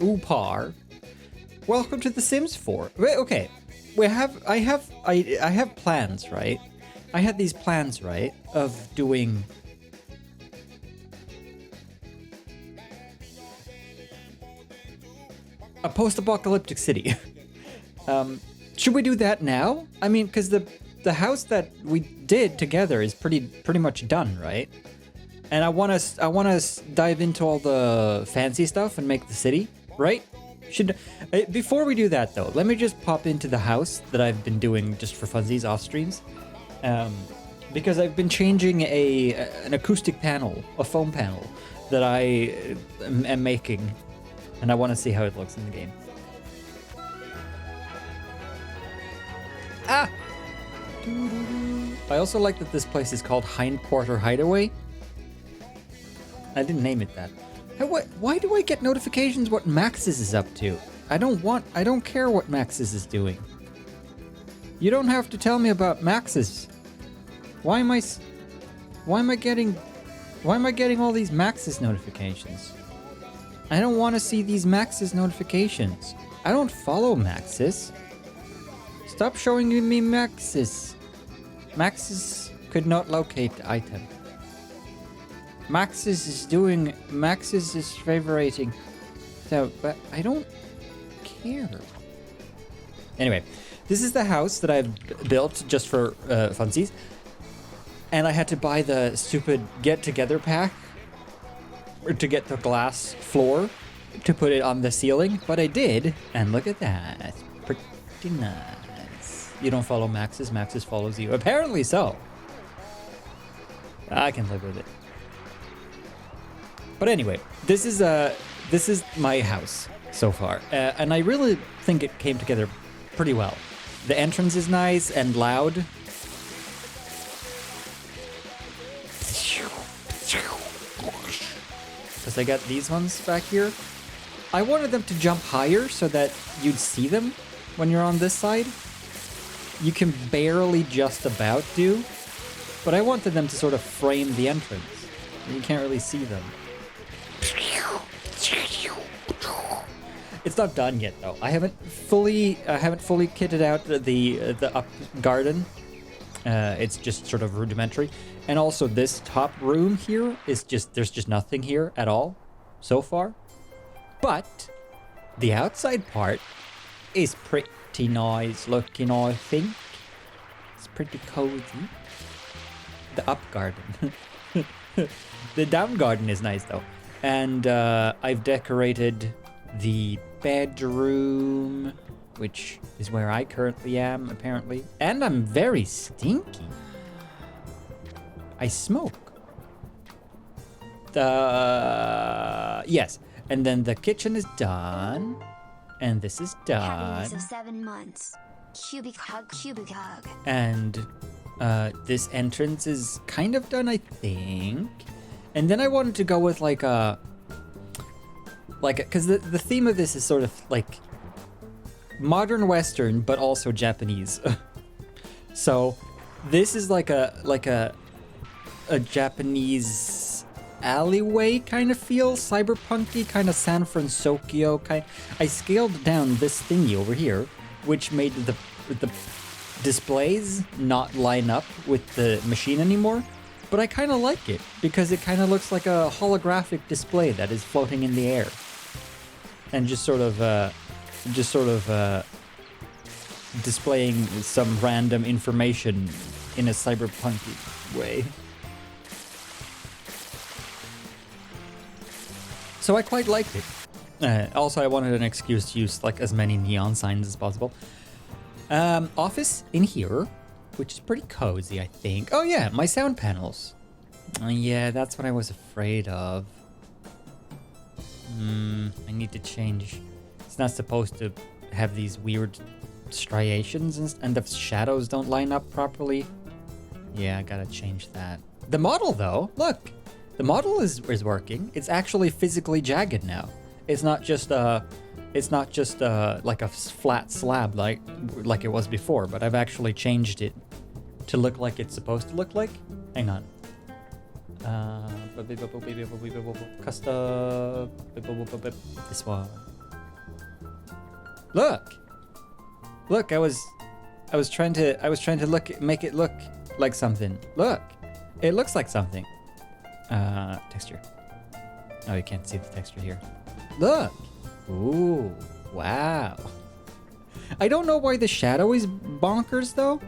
Upar. Welcome to the Sims 4. Wait, okay. I have plans, right? I had these plans, right, of doing a post-apocalyptic city. Should we do that now? I mean, because the house that we did together is pretty much done, right? And I want to dive into all the fancy stuff and make the city, right? Before we do that though, let me just pop into the house that I've been doing just for funsies off streams, because I've been changing an acoustic panel, a foam panel that I am making, and I want to see how it looks in the game. Ah! I also like that this place is called Hindquarter Hideaway. I didn't name it that. Why do I get notifications what Maxis is up to? I don't care what Maxis is doing. You don't have to tell me about Maxis. Why am I getting all these Maxis notifications? I don't want to see these Maxis notifications. I don't follow Maxis. Stop showing me Maxis. Maxis could not locate the item. Maxis is favoriting. So, but I don't care. Anyway, this is the house that I've built just for funsies. And I had to buy the stupid get-together pack to get the glass floor to put it on the ceiling. But I did, and look at that. It's pretty nice. You don't follow Maxis, Maxis follows you. Apparently so. I can live with it. But anyway, this is my house so far, and I really think it came together pretty well. The entrance is nice and loud. Because I got these ones back here. I wanted them to jump higher so that you'd see them when you're on this side. You can barely just about do, but I wanted them to sort of frame the entrance. You can't really see them. It's not done yet though. I haven't fully kitted out the up garden. It's just sort of rudimentary. And also this top room here is there's just nothing here at all so far. But the outside part is pretty nice looking, I think. It's pretty cozy. The up garden. The down garden is nice though. And I've decorated the bedroom, which is where I currently am, apparently. And I'm very stinky. I smoke. Yes. And then the kitchen is done. And this is done. Happiness of 7 months. Cubic hug, cubic hug. And this entrance is kind of done, I think. And then I wanted to go with because the theme of this is sort of like modern Western, but also Japanese. So this is like a Japanese alleyway kind of feel, cyberpunky kind of San Francisco kind. I scaled down this thingy over here, which made the displays not line up with the machine anymore. But I kind of like it because it kind of looks like a holographic display that is floating in the air, and just sort of displaying some random information in a cyberpunky way. So I quite liked it. Also, I wanted an excuse to use like as many neon signs as possible. Office in here, which is pretty cozy, I think. Oh yeah, my sound panels. Yeah, that's what I was afraid of. I need to change. It's not supposed to have these weird striations and the shadows don't line up properly. Yeah, I gotta change that. The model though, look. The model is working. It's actually physically jagged now. It's not just like a flat slab like it was before, but I've actually changed it to look like it's supposed to look like. Hang on. Custom. This one. Look. Look, I was trying to make it look like something. Look. It looks like something. Texture. Oh, you can't see the texture here. Look. Ooh. Wow. I don't know why the shadow is bonkers though.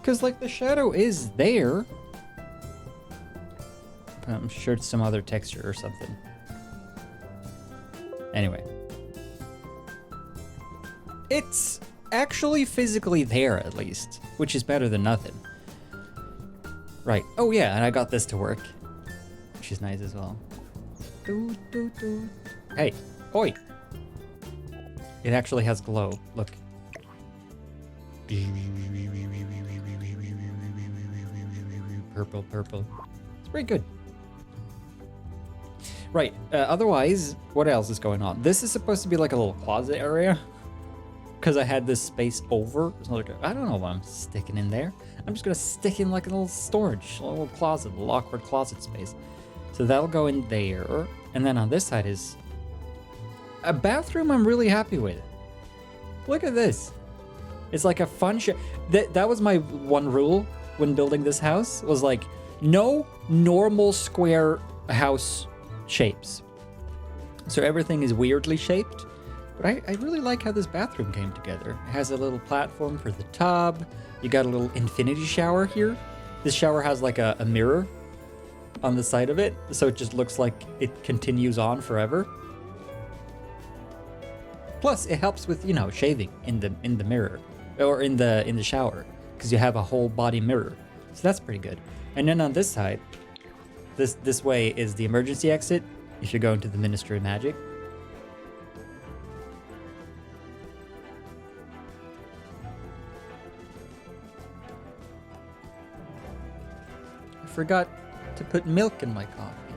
Cause like the shadow is there. But I'm sure it's some other texture or something. Anyway. It's actually physically there at least, which is better than nothing. Right. Oh yeah, and I got this to work, which is nice as well. Hey, oi! It actually has glow. Look. Purple, purple. It's pretty good. Right. Otherwise, what else is going on? This is supposed to be like a little closet area. Because I had this space over. So like, I don't know what I'm sticking in there. I'm just going to stick in like a little storage, a little closet, a little awkward closet space. So that'll go in there. And then on this side is a bathroom I'm really happy with. Look at this. It's like a fun that was my one rule when building this house, was like no normal square house shapes. So everything is weirdly shaped. But I really like how this bathroom came together. It has a little platform for the tub. You got a little infinity shower here. This shower has like a mirror on the side of it, so it just looks like it continues on forever. Plus, it helps with, you know, shaving in the mirror or in the shower, because you have a whole body mirror. So that's pretty good. And then on this side, this way is the emergency exit if you're going to the Ministry of Magic. Forgot to put milk in my coffee.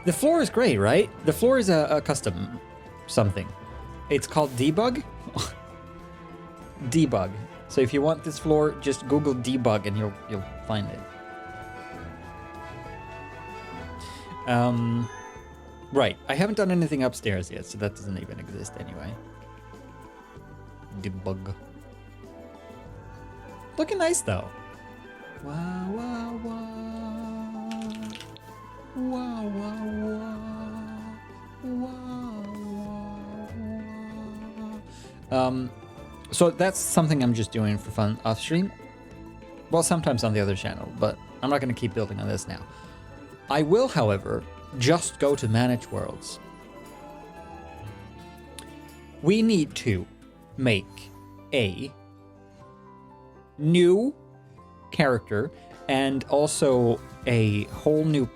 The floor is great, right? The floor is a custom something. It's called Debug. Debug. So if you want this floor, just Google Debug and you'll find it. Right. I haven't done anything upstairs yet, so that doesn't even exist anyway. Debug. Looking nice though. Wow, wow, wow. Wow, wow, wow. Wow, wow, wow. So that's something I'm just doing for fun off stream. Well, sometimes on the other channel, but I'm not going to keep building on this now. I will, however, just go to Manage Worlds. We need to make a new character and also a whole new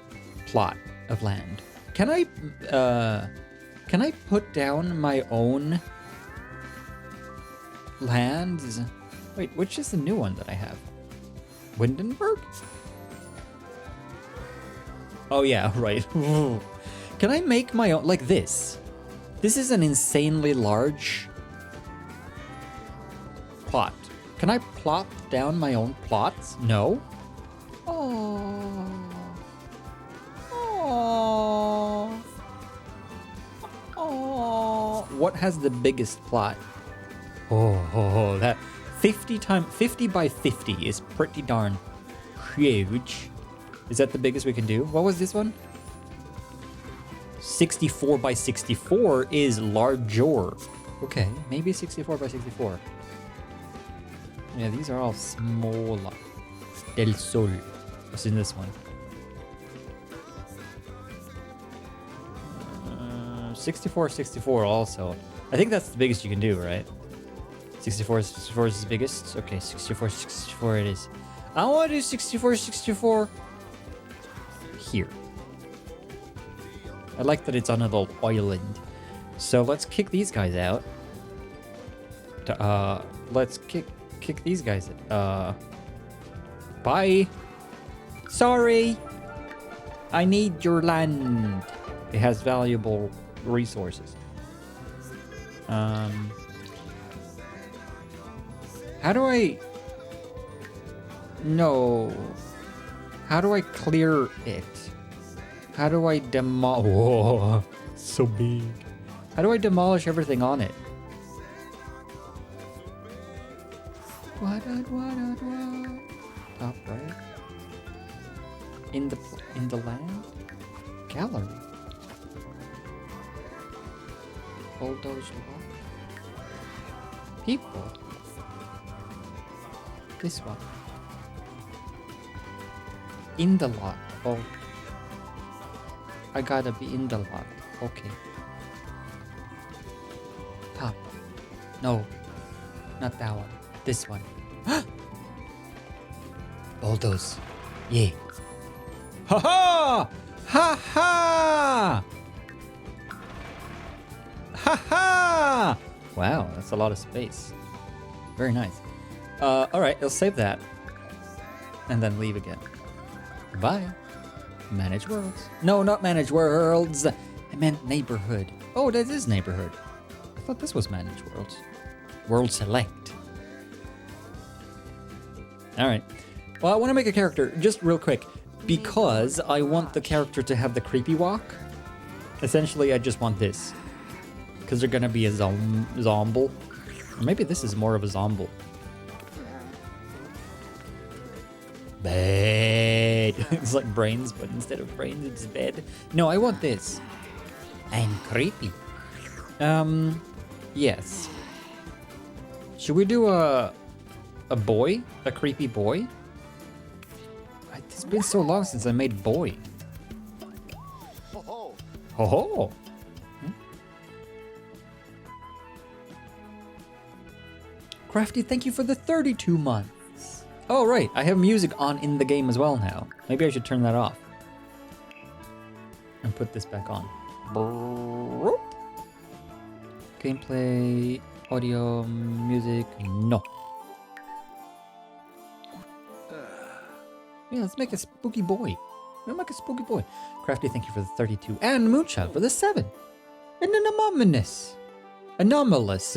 plot of land. Can I put down my own lands? Wait, which is the new one that I have? Windenburg? Oh yeah, right. Can I make my own, like this? This is an insanely large plot. Can I plop down my own plots? No? Oh. Oh. Oh. What has the biggest plot? Oh, that 50 by 50 is pretty darn huge. Is that the biggest we can do? What was this one? 64 by 64 is larger. Okay, maybe 64 by 64. Yeah, these are all smaller. Del Sol. What's in this one? 64, 64 also. I think that's the biggest you can do, right? 64 is the biggest? Okay, 64, 64 it is. I want to do 64, 64 here. I like that it's on a little island. So let's kick these guys out. Let's kick these guys. Bye. Sorry. I need your land. It has valuable resources. How do I... No. How do I clear it? How do I demo... Whoa, so big. How do I demolish everything on it? What? Top right. In the land? Gallery. Bulldoze lock. People. This one. In the lot. Oh. I gotta be in the lot. Okay. Top. No. Not that one. This one. Bulldoze. Yeah. Ha ha! Ha ha! Ha ha! Wow, that's a lot of space. Very nice. Alright, I'll save that. And then leave again. Goodbye. Manage worlds. No, not manage worlds. I meant neighborhood. Oh, that is neighborhood. I thought this was manage worlds. World select. Alright. Well, I want to make a character, just real quick, because I want the character to have the creepy walk. Essentially, I just want this. Because they're going to be a zomble. Or maybe this is more of a zomble. Bed. It's like brains, but instead of brains, it's bed. No, I want this. I'm creepy. Yes. Should we do a boy? A creepy boy? It's been so long since I made boy. Ho ho. Crafty, thank you for the 32 months. Oh, right. I have music on in the game as well now. Maybe I should turn that off. And put this back on. Gameplay, audio, music, no. Yeah, let's make a spooky boy. We'll make a spooky boy. Crafty, thank you for the 32. And Moonchild for the 7. And an anomalous. Anomalous.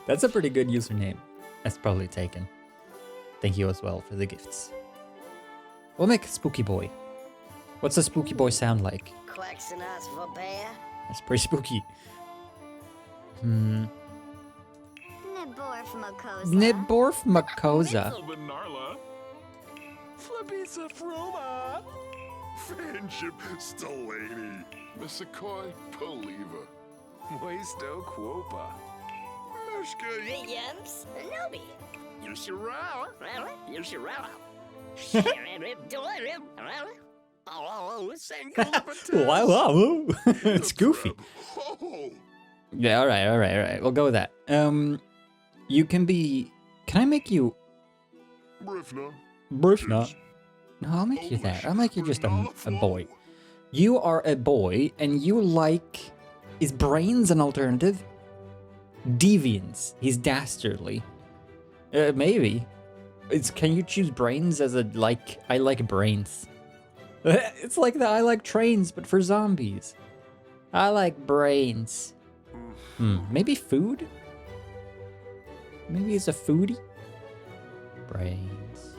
That's a pretty good username. That's probably taken. Thank you as well for the gifts. We'll make a spooky boy. What's a spooky boy sound like? Quacks and us for bear. That's pretty spooky. Niborf Makosa. Flabisa Fruma. Friendship Stalani. Missacoy Believer. Moisto Quopa. Mushka Yams. Nobi. Yushirao. Yushirao. Wow. It's goofy. Yeah, alright. We'll go with that. You can be... Can I make you... Brifna. No, I'll make you that. I'll make you just a boy. You are a boy, and you like... Is brains an alternative? Deviance. He's dastardly. Maybe. Can you choose brains as a like... I like brains. It's like the I like trains, but for zombies. I like brains. Maybe food? Maybe it's a foodie? Brains.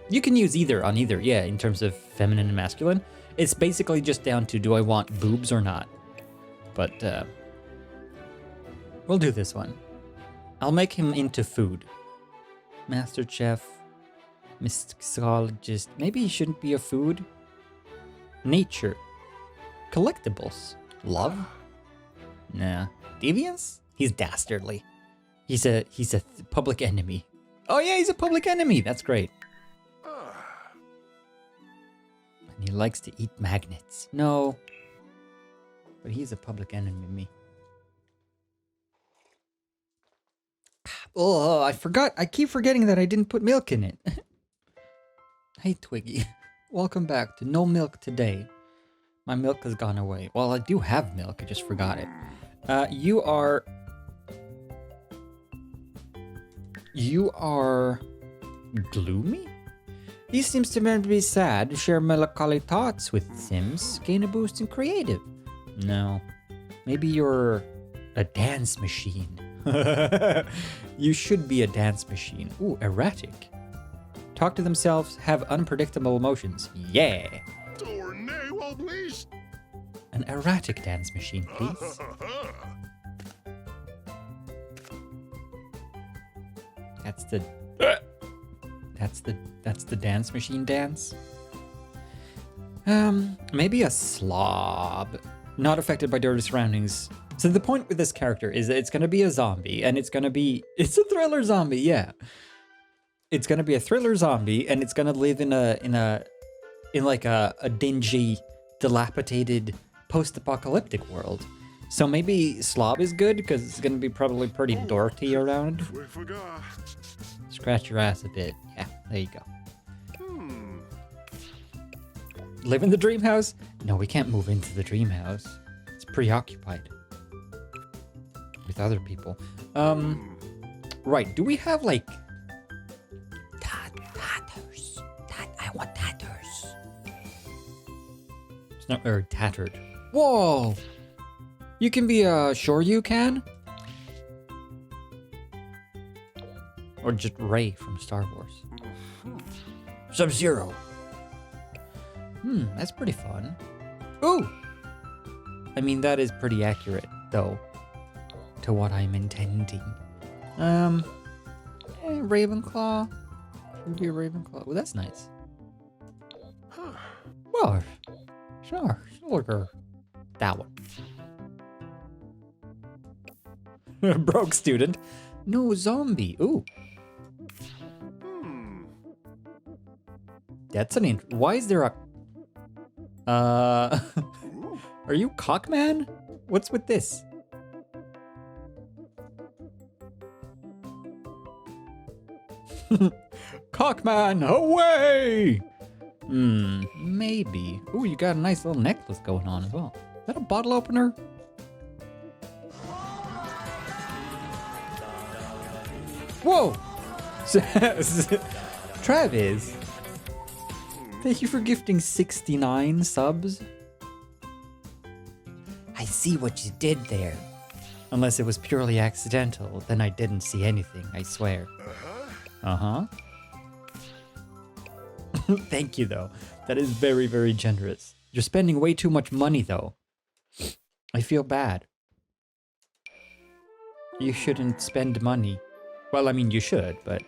You can use either on either, yeah, in terms of feminine and masculine. It's basically just down to do I want boobs or not. But, we'll do this one. I'll make him into food. Master Chef. Mysticologist. Maybe he shouldn't be a food. Nature. Collectibles. Love? Nah. Deviance? He's dastardly. He's a public enemy. Oh yeah, he's a public enemy. That's great. And he likes to eat magnets. No. But he's a public enemy to me. Oh, I forgot. I keep forgetting that I didn't put milk in it. Hey, Twiggy. Welcome back to No Milk Today. My milk has gone away. Well, I do have milk. I just forgot it. You are gloomy? He seems to be sad. Share melancholy thoughts with Sims. Gain a boost in creative. No. Maybe you're a dance machine. You should be a dance machine. Ooh, erratic. Talk to themselves, have unpredictable emotions. Yeah. An erratic dance machine, please. That's the dance machine dance. Maybe a slob. Not affected by dirty surroundings. So the point with this character is that it's gonna be a zombie, and it's a thriller zombie, yeah. It's gonna be a thriller zombie, and it's gonna live in like a dingy, dilapidated, post-apocalyptic world. So maybe slob is good because it's gonna be probably pretty dirty around. We forgot. Scratch your ass a bit. Yeah, there you go. Live in the dream house? No, we can't move into the dream house. It's preoccupied with other people. Right. Do we have like tatters? I want tatters. It's not very tattered. Whoa! You can be a sure you can? Or just Ray from Star Wars. Sub-Zero. That's pretty fun. Ooh! that is pretty accurate, though, to what I'm intending. Ravenclaw. Would be a Ravenclaw. Oh, that's nice. Well, sure. That one. Broke student. No zombie. Ooh. That's an why is there a... Are you Cockman? What's with this? Cockman, away! Maybe. Ooh, you got a nice little necklace going on as well. Is that a bottle opener? Whoa! Travis, thank you for gifting 69 subs. I see what you did there. Unless it was purely accidental, then I didn't see anything, I swear. Uh-huh. Thank you, though. That is very, very generous. You're spending way too much money, though. I feel bad. You shouldn't spend money. Well, you should, but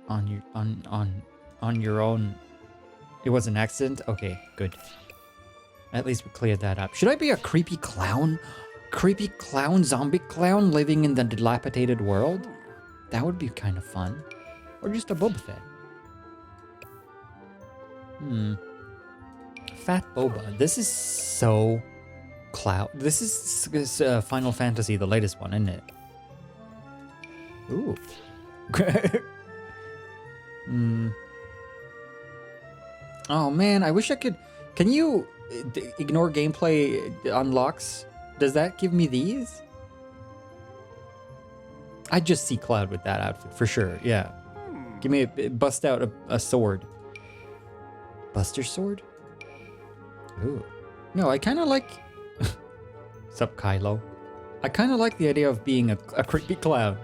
on your own. It was an accident? Okay, good. At least we cleared that up. Should I be a creepy clown? Creepy clown, zombie clown living in the dilapidated world? That would be kind of fun. Or just a Boba Fett. Fat Boba. This is so cloud. This is Final Fantasy, the latest one, isn't it? Ooh. Oh man, I wish I could... Can you ignore gameplay unlocks? Does that give me these? I just see Cloud with that outfit for sure. Yeah. Give me bust out a sword. Buster sword? Ooh. No, I kind of like... Sup, Kylo? I kind of like the idea of being a creepy clown.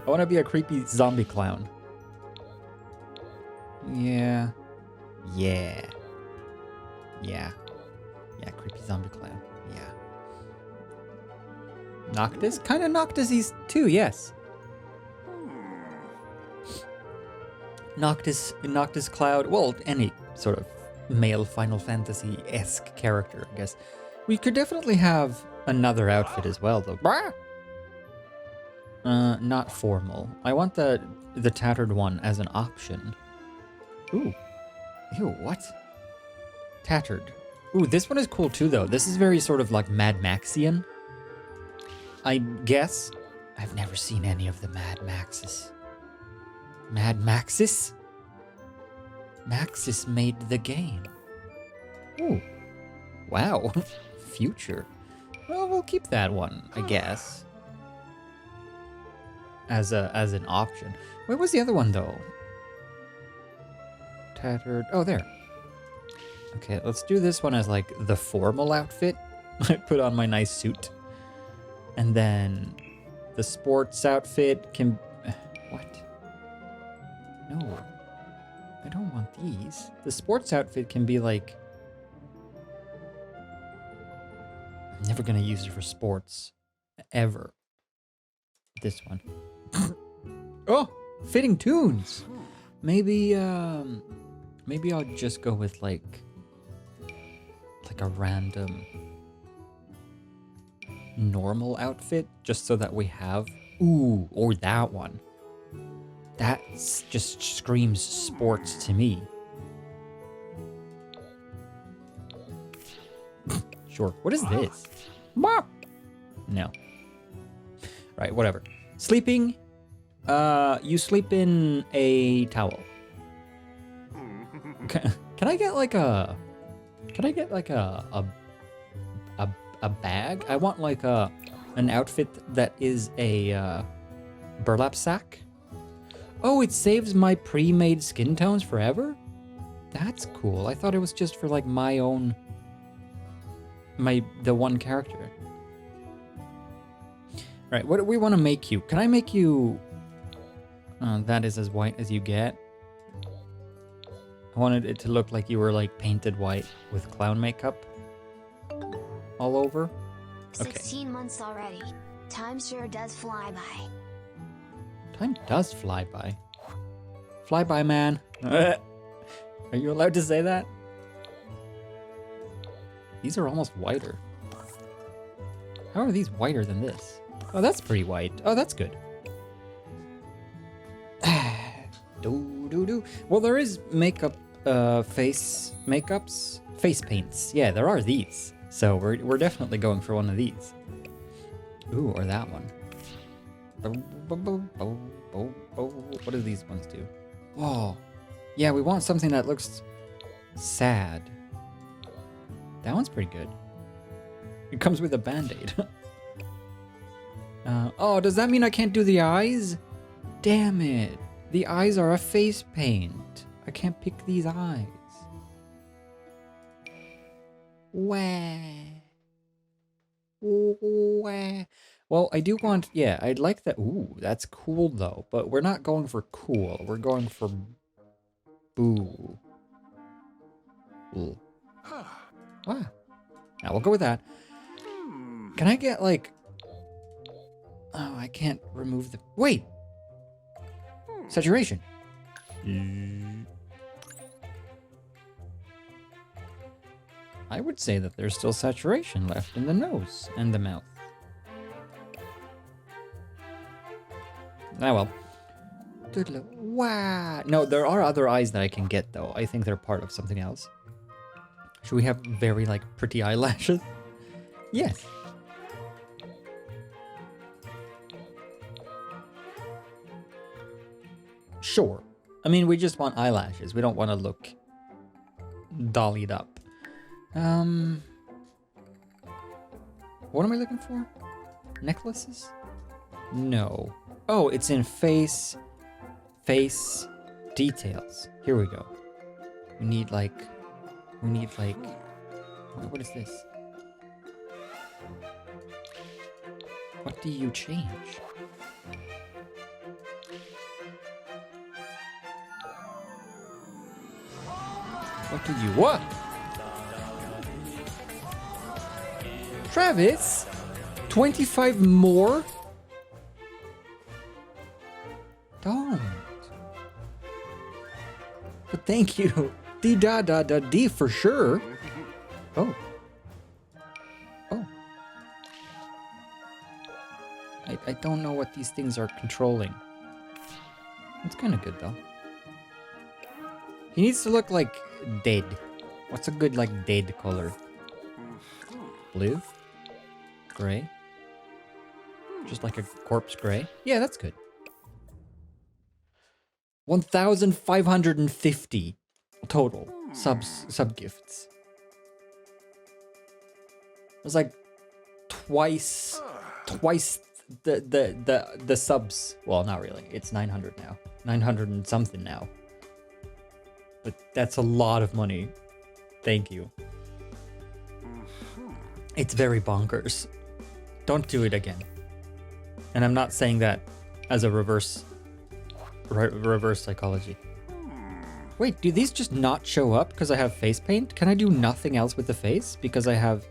I want to be a creepy zombie clown. Yeah. Yeah. Yeah. Yeah, creepy zombie clown. Yeah. Noctis? Kind of Noctis too, yes. Noctis Cloud, well, any sort of male Final Fantasy-esque character, I guess. We could definitely have another outfit as well, though. Not formal. I want the tattered one as an option. Ooh. Ew, what? Tattered. Ooh, this one is cool too, though. This is very sort of like Mad Maxian. I guess. I've never seen any of the Mad Maxes. Mad Maxis? Maxis made the game. Ooh. Wow. Future. Well, we'll keep that one, I guess. As an option. Where was the other one, though? Tattered. Oh, there. Okay, let's do this one as, like, the formal outfit. I put on my nice suit. And then the sports outfit can... What? No. I don't want these. The sports outfit can be, like... I'm never gonna use it for sports. Ever. This one. Oh! Fitting tunes! Maybe I'll just go with like a random normal outfit, just so that we have... Ooh, or that one. That just screams sports to me. Sure. What is this? No. Right, whatever. Sleeping. You sleep in a towel. Can I get like a... Can I get like a bag? I want like an outfit that is a burlap sack. Oh, it saves my pre-made skin tones forever? That's cool. I thought it was just for like my own... the one character. Right, what do we want to make you? Can I make you... that is as white as you get. I wanted it to look like you were like painted white with clown makeup all over. Okay. 16 months already. Time sure does fly by. Time does fly by. Fly by, man. Are you allowed to say that? These are almost whiter. How are these whiter than this? Oh, that's pretty white. Oh, that's good. Well, there is makeup, face makeups, face paints. Yeah, there are these. So we're definitely going for one of these. Ooh, or that one. What do these ones do? Oh, yeah, we want something that looks sad. That one's pretty good. It comes with a band-aid. Oh, does that mean I can't do the eyes? Damn it. The eyes are a face paint. I can't pick these eyes. Wah. Wah. Well, I do want... Yeah, I'd like that... Ooh, that's cool, though. But we're not going for cool. We're going for... Boo. Ooh. Wow. Now, we'll go with that. Can I get, like... Oh, I can't remove the... Wait! Saturation. I would say that there's still saturation left in the nose and the mouth. Ah, well. Wow. No, there are other eyes that I can get, though. I think they're part of something else. Should we have very, like, pretty eyelashes? Yes. Sure. I mean, we just want eyelashes. We don't want to look dollied up. What am I looking for? Necklaces? No. Oh, it's in face details. Here we go. We need like, what is this? What do you change? What? Travis? 25 more? Don't. But thank you. D for sure. Oh. Oh. I don't know what these things are controlling. It's kind of good though. He needs to look like dead. What's a good like dead color? Blue? Gray? Just like a corpse gray? Yeah, that's good. 1,550 total sub gifts. It was like twice the subs. Well, not really. It's 900 now. 900 and something now. But that's a lot of money. Thank you. It's very bonkers. Don't do it again. And I'm not saying that as a reverse psychology. Wait, do these just not show up because I have face paint? Can I do nothing else with the face because I have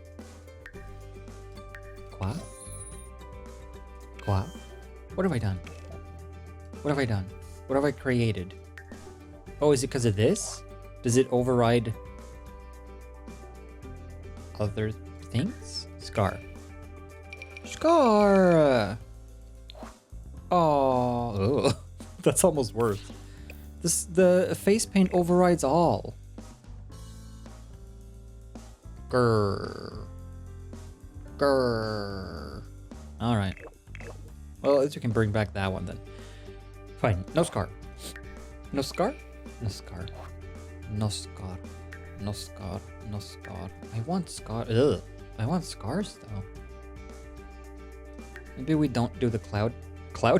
Quoi? Quoi? What have I done? What have I done? What have I created? Oh, is it because of this? Does it override other things? Scar. Scar! Oh, that's almost worse. The face paint overrides all. Grrr. Grrr. Alright. Well, at least we can bring back that one then. Fine. No scar. No scar? No scar. No scar. No scar. No scar. I want scar. Ugh. I want scars though. Maybe we don't do the cloud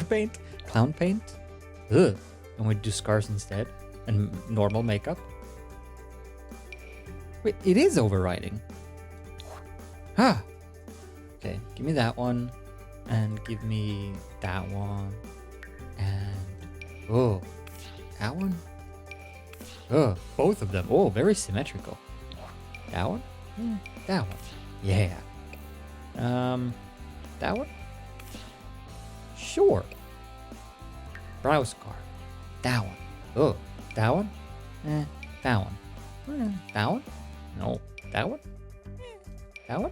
paint? Clown paint? Ugh. And we do scars instead. And normal makeup. Wait, it is overriding. Ah. Okay, give me that one. And give me that one. And oh, that one? Oh, both of them. Oh, very symmetrical. That one? That one. Yeah. That one? Sure. Brow scar. That one. Oh, that one? That one. That one? No. That one? That one?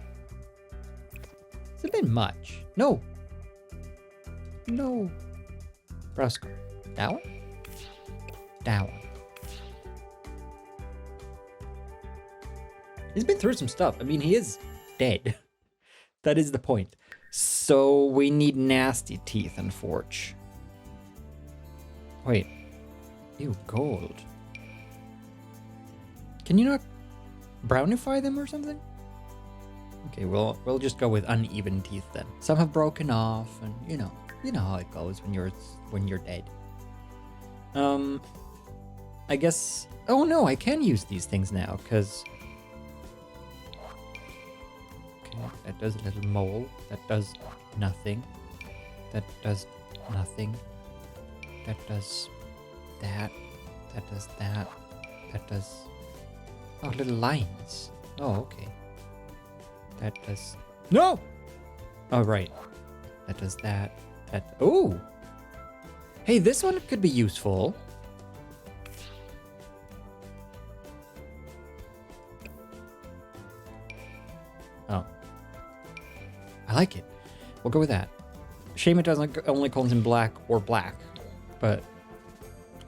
It's a bit much. No. No. Brow scar. That one? That one. He's been through some stuff. I mean, he is dead. That is the point. So we need nasty teeth and Forge. Wait. Ew, gold. Can you not brownify them or something? Okay, we'll just go with uneven teeth then. Some have broken off, and you know how it goes when you're dead. I guess. Oh no, I can use these things now because. Okay, that does a little mole. That does nothing. That does nothing. That does that. That does that. That does. Oh, little lines. Oh, okay. That does... No! Oh, right. That does that. That... Oh! Hey, this one could be useful. Oh. I like it. We'll go with that. Shame it doesn't only comes in black or black. But...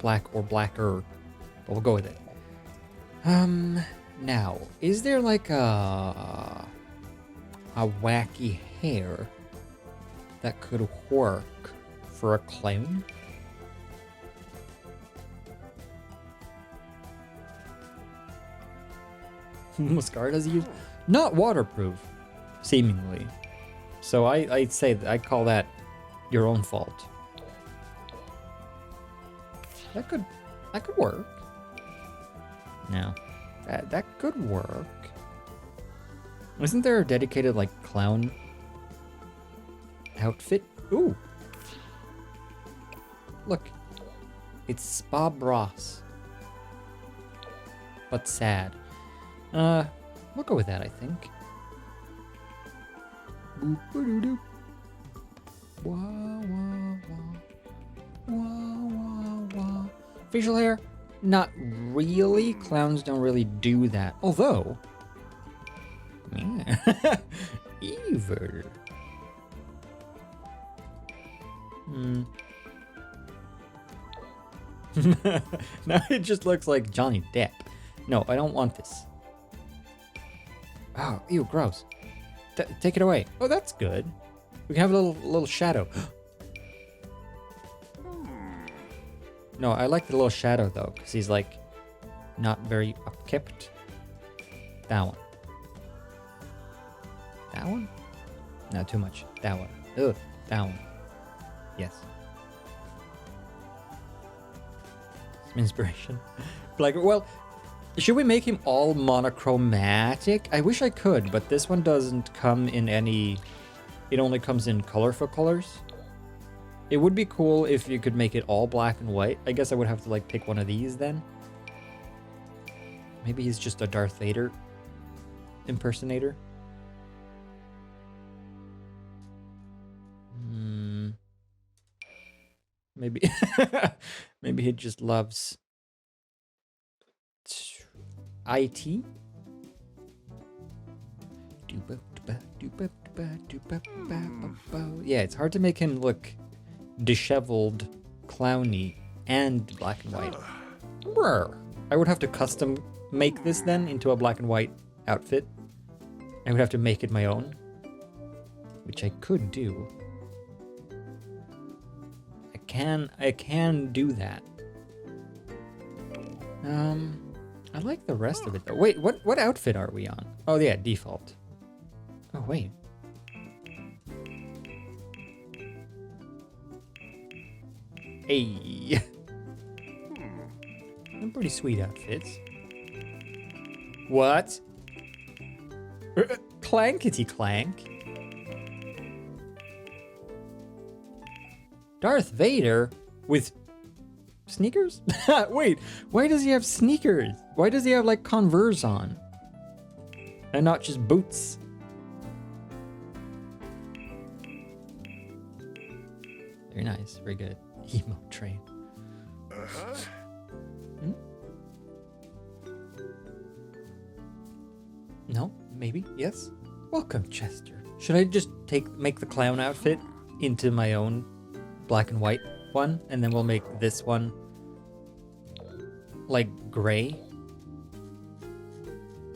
black or blacker. But we'll go with it. Now, is there like a wacky hair that could work for a clown? Mascara does use not waterproof, seemingly. So I'd say that I call that your own fault. That could work. No. That could work. Isn't there a dedicated, like, clown outfit? Ooh. Look. It's Bob Ross. But sad. We'll go with that, I think. Boop-a-doo-doo. Wah, wah, wah. Wah, wah, wah. Facial hair? Not really. Clowns don't really do that. Although... yeah. Evil. Now it just looks like Johnny Depp. No, I don't want this. Oh, ew, gross. Take it away. Oh, that's good. We can have a little shadow. No, I like the little shadow though, because he's like not very upkept. That one. That one? No, too much. That one. Ugh, that one. Yes. Some inspiration. Like, well, should we make him all monochromatic? I wish I could, but this one doesn't come in any... It only comes in colorful colors. It would be cool if you could make it all black and white. I guess I would have to like pick one of these then. Maybe he's just a Darth Vader impersonator. Maybe, maybe he just loves IT. Yeah, it's hard to make him look disheveled, clowny, and black and white. Brr. I would have to custom make this then into a black and white outfit. I would have to make it my own, which I could do. I can do that. I like the rest of it though. Wait, what outfit are we on? Oh yeah, default. Oh wait. Hey. Some pretty sweet outfits. What? Clankety clank. Darth Vader with sneakers? Wait, why does he have sneakers? Why does he have like Converse on? And not just boots? Very nice, very good. Emo train. Hmm? No, maybe, yes. Welcome, Chester. Should I just make the clown outfit into my own black and white one, and then we'll make this one like gray?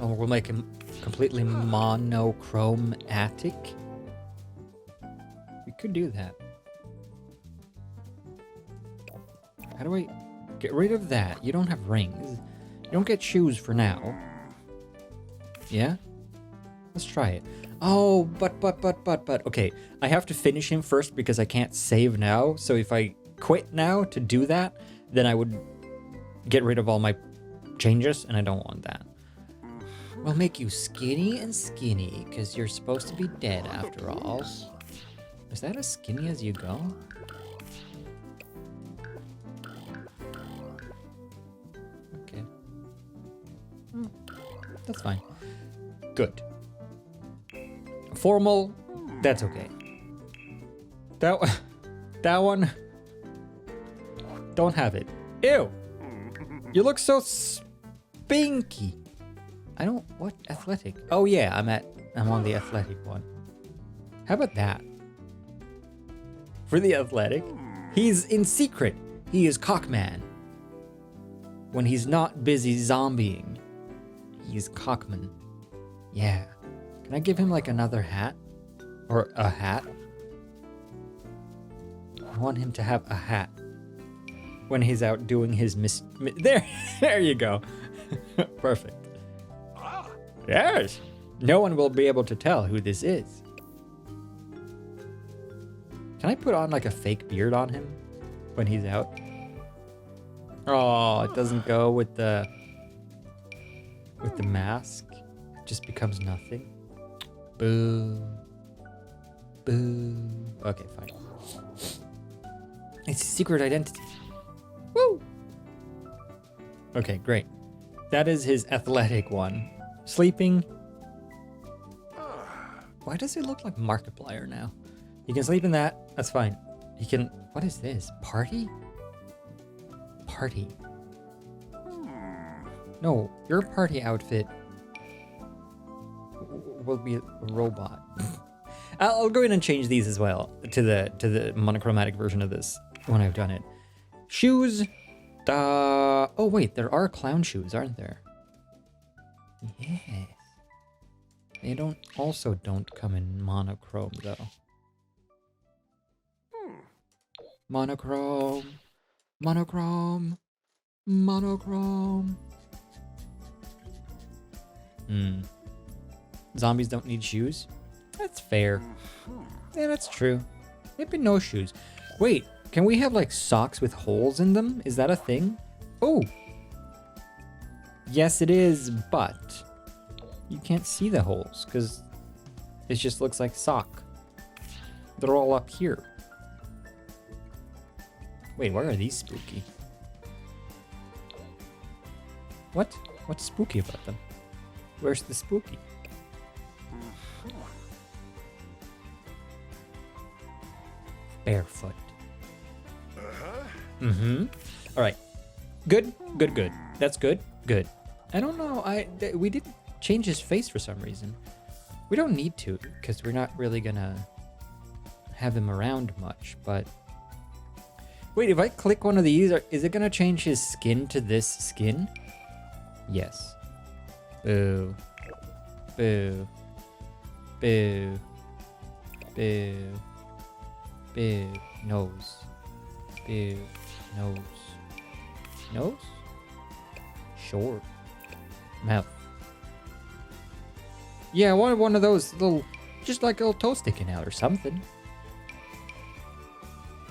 Or we'll make him completely monochromatic. We could do that. How do I get rid of that? You don't have rings. You don't get shoes for now. Yeah? Let's try it. Oh, but. Okay, I have to finish him first because I can't save now. So if I quit now to do that, then I would get rid of all my changes, and I don't want that. We'll make you skinny and skinny because you're supposed to be dead after all. Is that as skinny as you go? Okay. That's fine. Good. Formal, that's okay. That one, don't have it. Ew! You look so spinky. I don't, what, athletic? Oh yeah, I'm on the athletic one. How about that? For the athletic, he's in secret. He is Cockman. When he's not busy zombieing, he's Cockman. Yeah. Can I give him like another hat? Or a hat? I want him to have a hat when he's out doing his there you go. Perfect. Yes. No one will be able to tell who this is. Can I put on like a fake beard on him when he's out? Oh, it doesn't go with the mask. It just becomes nothing. Boo. Boo. Okay, fine. It's a secret identity. Woo! Okay, great. That is his athletic one. Sleeping. Why does it look like Markiplier now? He can sleep in that. That's fine. He can... What is this? Party? Party. No, your party outfit will be a robot. I'll go in and change these as well to the monochromatic version of this when I've done it. Shoes. Oh wait, there are clown shoes, aren't there? Yes. They don't come in monochrome though. Monochrome. Monochrome. Monochrome. Zombies don't need shoes? That's fair. Yeah, that's true. Maybe no shoes. Wait, can we have like socks with holes in them? Is that a thing? Oh! Yes, it is, but you can't see the holes because it just looks like sock. They're all up here. Wait, why are these spooky? What? What's spooky about them? Where's the spooky? Barefoot. Mm-hmm. All right. Good. Good. Good. That's good. Good. I don't know. We didn't change his face for some reason. We don't need to because we're not really gonna have him around much. But wait, if I click one of these, is it gonna change his skin to this skin? Yes. Boo. Boo. Boo. Boo. Boo. Nose. Boo. Nose. Nose? Short. Mouth. Yeah, I wanted one of those little, just like a little toe sticking out or something.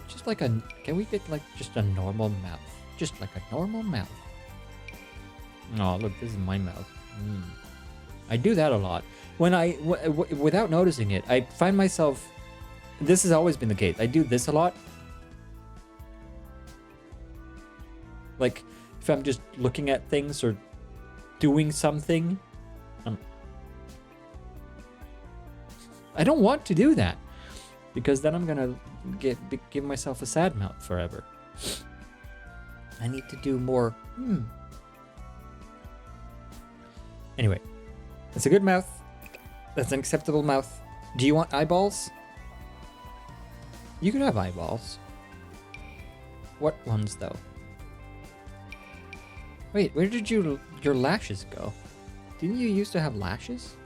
Just like a, can we get like just a normal mouth? Just like a normal mouth. Oh, look, this is my mouth. I do that a lot. When without noticing it, I find myself, this has always been the case. I do this a lot. Like, if I'm just looking at things or doing something, I don't want to do that because then I'm gonna give myself a sad mouth forever. I need to do more. Anyway, that's a good mouth. That's an acceptable mouth. Do you want eyeballs? You could have eyeballs. What ones though? Wait, where did your lashes go? Didn't you used to have lashes?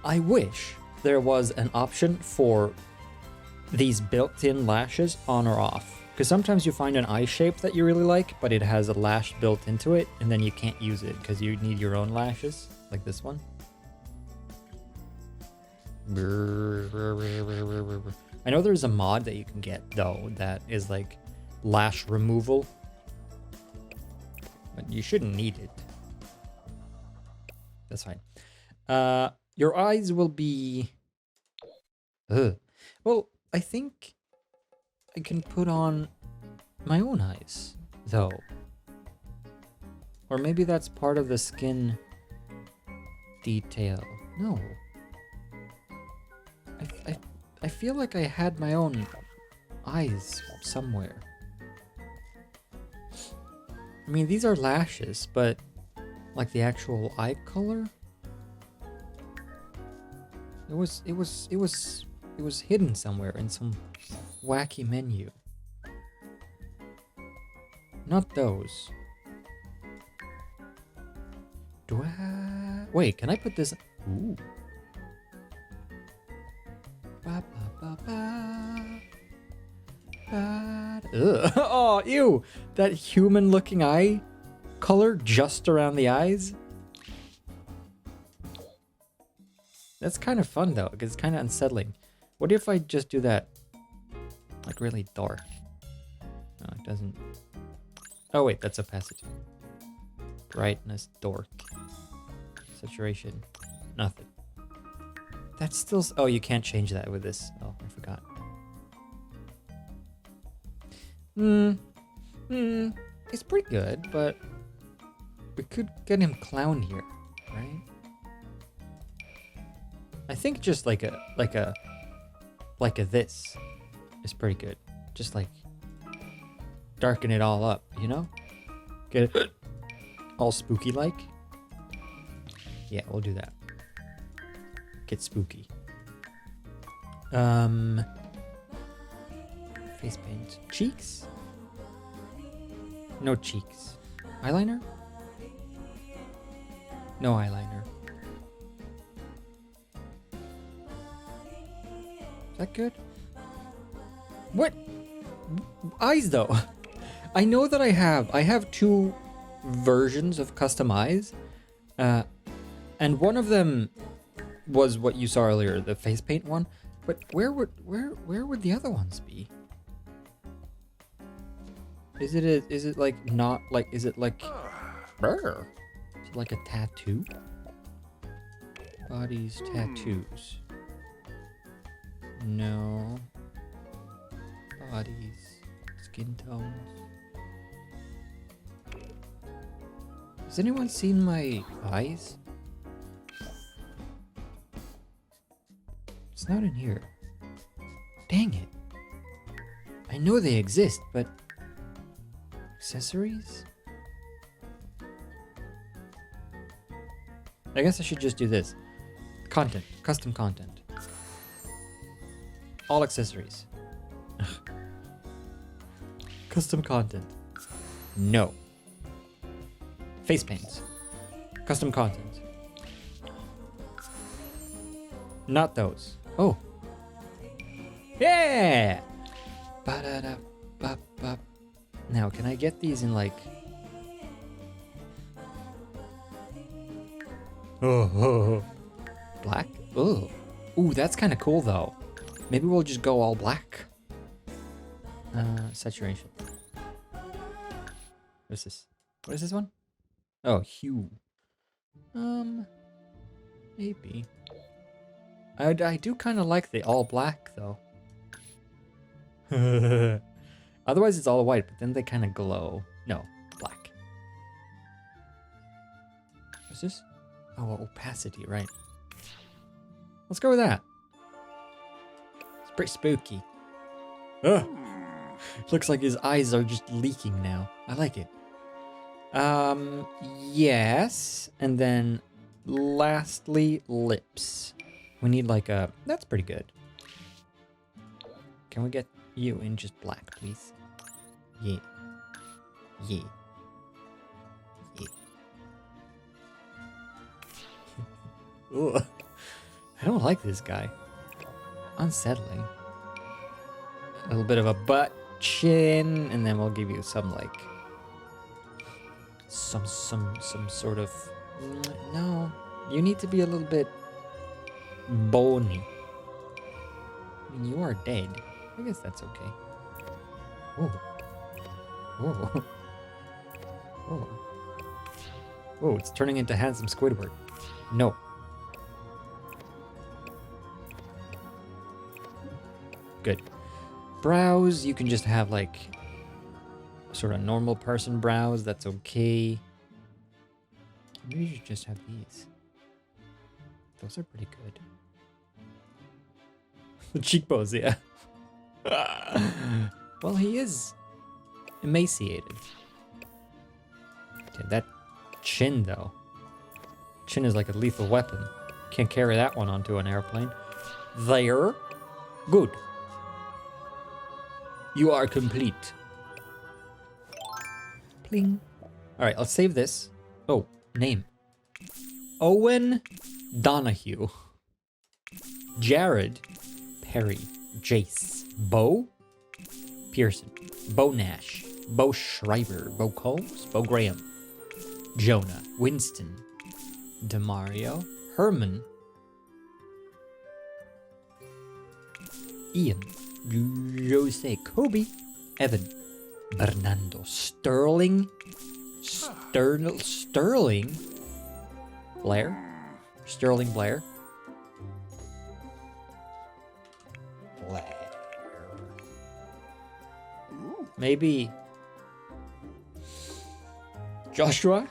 I wish there was an option for these built-in lashes on or off. Because sometimes you find an eye shape that you really like, but it has a lash built into it, and then you can't use it because you need your own lashes, like this one. I know there's a mod that you can get, though, that is like lash removal. But you shouldn't need it. That's fine. Your eyes will be... Well, I think I can put on my own eyes, though. Or maybe that's part of the skin detail. No. I feel like I had my own eyes somewhere. I mean, these are lashes, but like the actual eye color? It was hidden somewhere in some wacky menu. Not those. Do I... Wait, can I put this... Ooh. Ba, ba, ba, ba. Ba, ugh. Oh, ew! That human-looking eye color just around the eyes. That's kind of fun, though, because it's kind of unsettling. What if I just do that, like, really dark? No, it doesn't... Oh, wait, that's opacity. Brightness, dark. Saturation, nothing. That's still... Oh, you can't change that with this. Oh, I forgot. It's pretty good, but we could get him clown here, right? I think just like a this is pretty good. Just like darken it all up, you know? Get it all spooky like. Yeah, we'll do that. Get spooky. Face paint. Cheeks? No cheeks. Eyeliner? No eyeliner. Is that good? What? Eyes though. I know that I have two versions of custom eyes. And one of them was what you saw earlier, the face paint one. But where would the other ones be? Is it like not like, is it like, brr, is it like a tattoo? Bodies, tattoos. No. Bodies, skin tones. Has anyone seen my eyes? It's not in here. Dang it. I know they exist, but... accessories? I guess I should just do this. Content. Custom content. All accessories. Ugh. Custom content. No. Face paints. Custom content. Not those. Oh. Yeah! Ba-da-da-ba-ba. Now, can I get these in like... Oh. Black? Oh. Ooh, that's kind of cool though. Maybe we'll just go all black. Saturation. What's this? What is this one? Oh, hue. Maybe. I do kind of like the all black though. Otherwise it's all white, but then they kind of glow. No, black. What's this? Oh, opacity, right. Let's go with that. It's pretty spooky. Ugh. Looks like his eyes are just leaking now. I like it. Yes. And then lastly, lips. We need like a... That's pretty good. Can we get you in just black, please? Yeah. Yeah. Yeah. Ugh. I don't like this guy. Unsettling. A little bit of a butt chin, and then we'll give you some like... Some sort of... No. You need to be a little bit... bony. I mean, you are dead. I guess that's okay. Whoa. Whoa. Whoa. Whoa, it's turning into handsome Squidward. No. Good. Brows, you can just have like sort of normal person brows. That's okay. Maybe you should just have these. Those are pretty good. The cheekbones, yeah. Well, he is emaciated. Okay, that chin, though. Chin is like a lethal weapon. Can't carry that one onto an airplane. There. Good. You are complete. Pling. Alright, let's save this. Oh, name. Owen Donahue. Jared Perry. Jace. Bo Pearson. Bo Nash. Bo Schreiber. Bo Combs. Bo Graham. Jonah. Winston. Demario. Herman. Ian. Jose. Kobe. Evan. Bernardo. Sterling. Sterling. Blair. Sterling Blair. Maybe Joshua?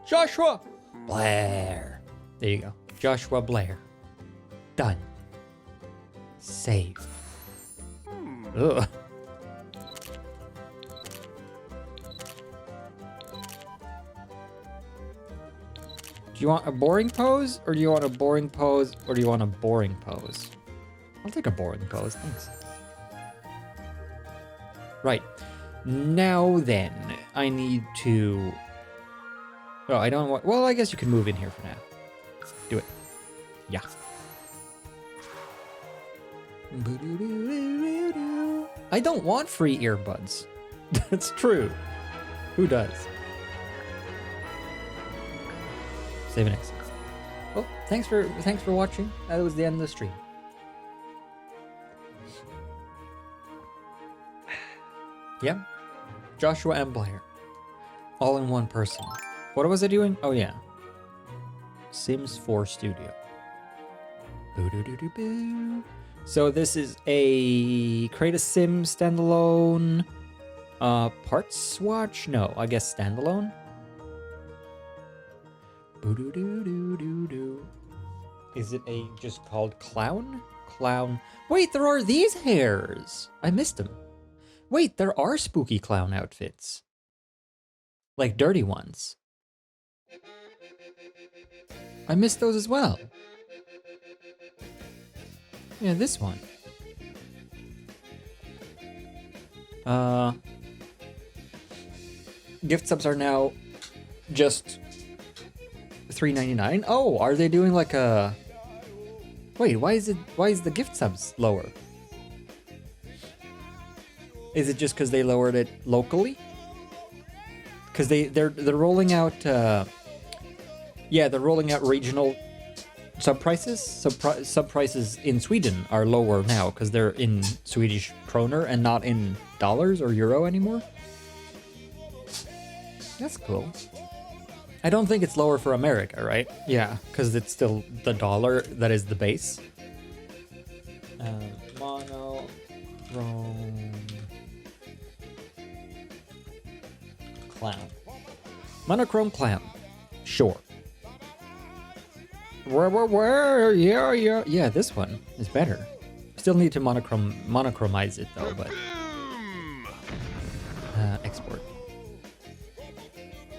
Joshua Blair. There you go. Joshua Blair. Done. Save. Ugh. Do you want a boring pose, or do you want a boring pose, or do you want a boring pose? I'll take a boring pose, thanks. Right. Now then, I need to... Oh, I don't want... Well, I guess you can move in here for now. Do it. Yeah. I don't want free earbuds. That's true. Who does? Save and exit. Well, thanks for watching. That was the end of the stream. Yeah. Joshua and Blair. All in one person. What was I doing? Oh yeah. Sims 4 Studio. Boo-doo-doo-doo-boo. So this is a create a sim standalone parts swatch? No, I guess standalone. Boo-doo-doo-doo-doo-doo. Is it a just called clown? Clown. Wait, there are these hairs. I missed them. Wait, there are spooky clown outfits. Like dirty ones. I missed those as well. Yeah, this one. Gift subs are now just $3.99. Oh, are they doing like a... Wait, why is the gift subs lower? Is it just because they lowered it locally? Because they're rolling out yeah, they're rolling out regional sub prices. Sub prices in Sweden are lower now because they're in Swedish kroner and not in dollars or euro anymore. That's cool. I don't think it's lower for America, right? Yeah, because it's still the dollar that is the base. Monochrome clown. Monochrome clown. Sure. Where? Yeah, this one is better. Still need to monochromize it though, but export.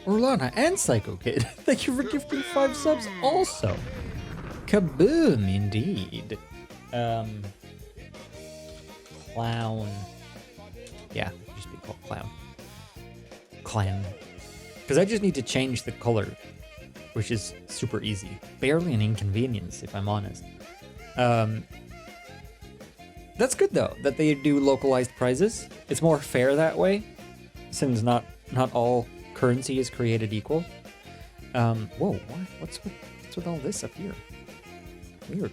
Orlana and Psycho Kid, thank you for gifting 5 subs also. Kaboom, indeed. Clown. Yeah, just be called Clown. Clan. Because I just need to change the color, which is super easy. Barely an inconvenience, if I'm honest. That's good though, that they do localized prizes. It's more fair that way, since not all currency is created equal. Whoa, what's with all this up here? Weird.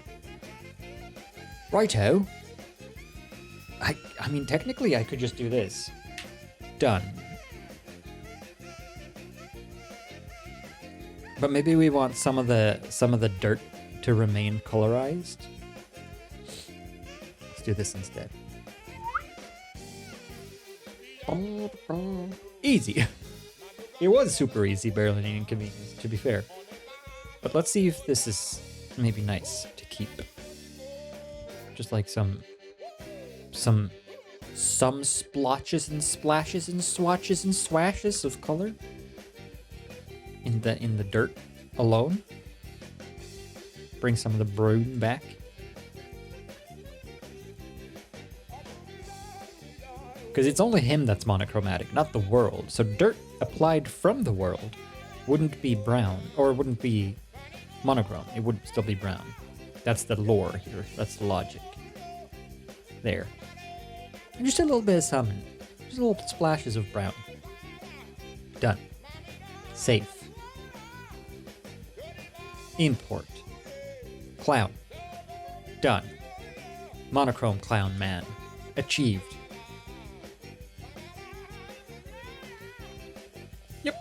Righto. I mean, technically I could just do this. Done. But maybe we want some of the dirt to remain colorized. Let's do this instead. Easy. It was super easy, barely an inconvenience, to be fair. But let's see if this is maybe nice to keep. Just like some splotches and splashes and swatches and swashes of color in the dirt alone. Bring some of the brown back. Because it's only him that's monochromatic, not the world. So dirt applied from the world wouldn't be brown, or wouldn't be monochrome. It would still be brown. That's the lore here. That's the logic. There. And just a little bit of salmon. Just little splashes of brown. Done. Safe. Import. Clown. Done. Monochrome clown man. Achieved. Yep.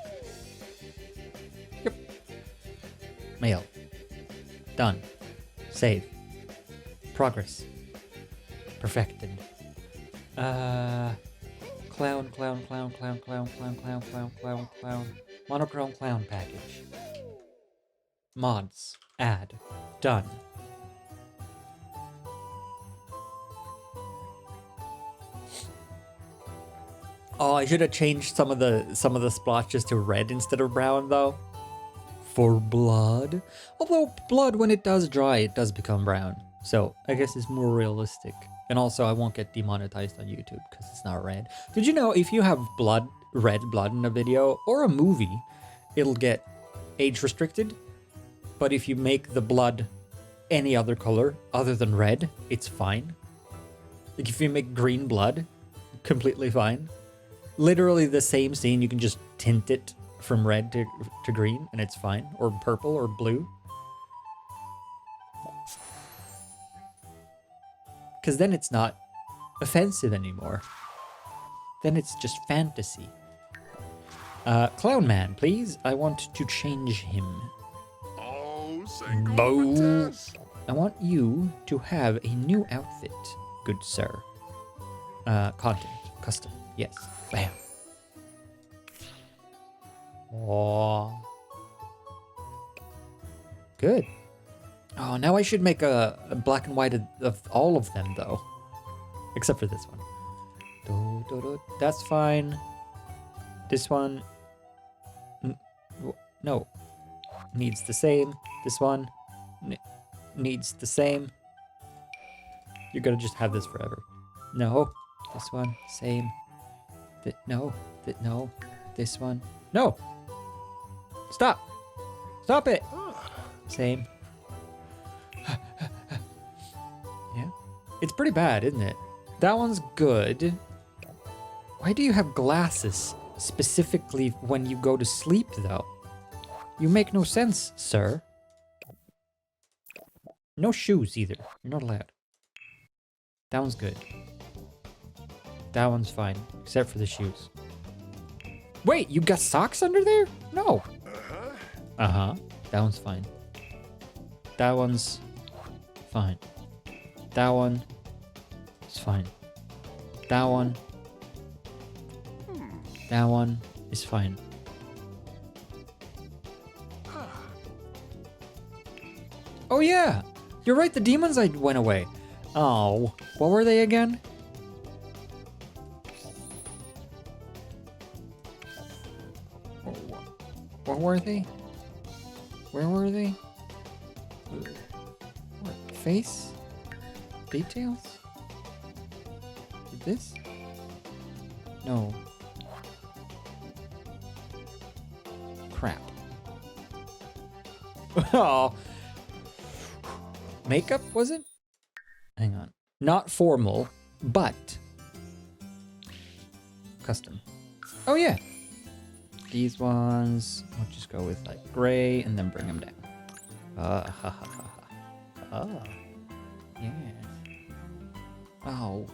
Mail. Done. Save. Progress. Perfected. Clown. Monochrome clown package. Mods. Add. Done. Oh, I should have changed some of the splotches to red instead of brown though. For blood. Although blood, when it does dry, it does become brown. So I guess it's more realistic. And also I won't get demonetized on YouTube because it's not red. Did you know if you have red blood in a video or a movie, it'll get age restricted? But if you make the blood any other color other than red, it's fine. Like if you make green blood, completely fine. Literally the same scene, you can just tint it from red to green and it's fine. Or purple or blue. Because then it's not offensive anymore. Then it's just fantasy. Clown man, please. I want to change him. Oh, say Bo. go I want you to have a new outfit, good sir. Content. Custom. Yes. Bam. Aww. Good. Oh, Oh, now I should make a black and white of all of them, though. Except for this one. That's fine. This one... No. Needs the same. This one needs the same. You're gonna just have this forever. No. This one, same. No. No. This one. No! Stop! Stop it! Same. Yeah. It's pretty bad, isn't it? That one's good. Why do you have glasses specifically when you go to sleep, though? You make no sense, sir. No shoes, either. You're not allowed. That one's good. That one's fine, except for the shoes. Wait, you got socks under there? No. Uh-huh. That one's fine. That one's fine. That one is fine. That one. That one is fine. Oh yeah! You're right, the demons went away. Oh, what were they again? What were they? Where were they? What? Face? Details? This? No. Crap. Oh. Makeup, was it? Hang on. Not formal, but custom. Oh yeah. These ones, I'll just go with like gray and then bring them down. Ha ha ha ha. Oh, yeah. Oh,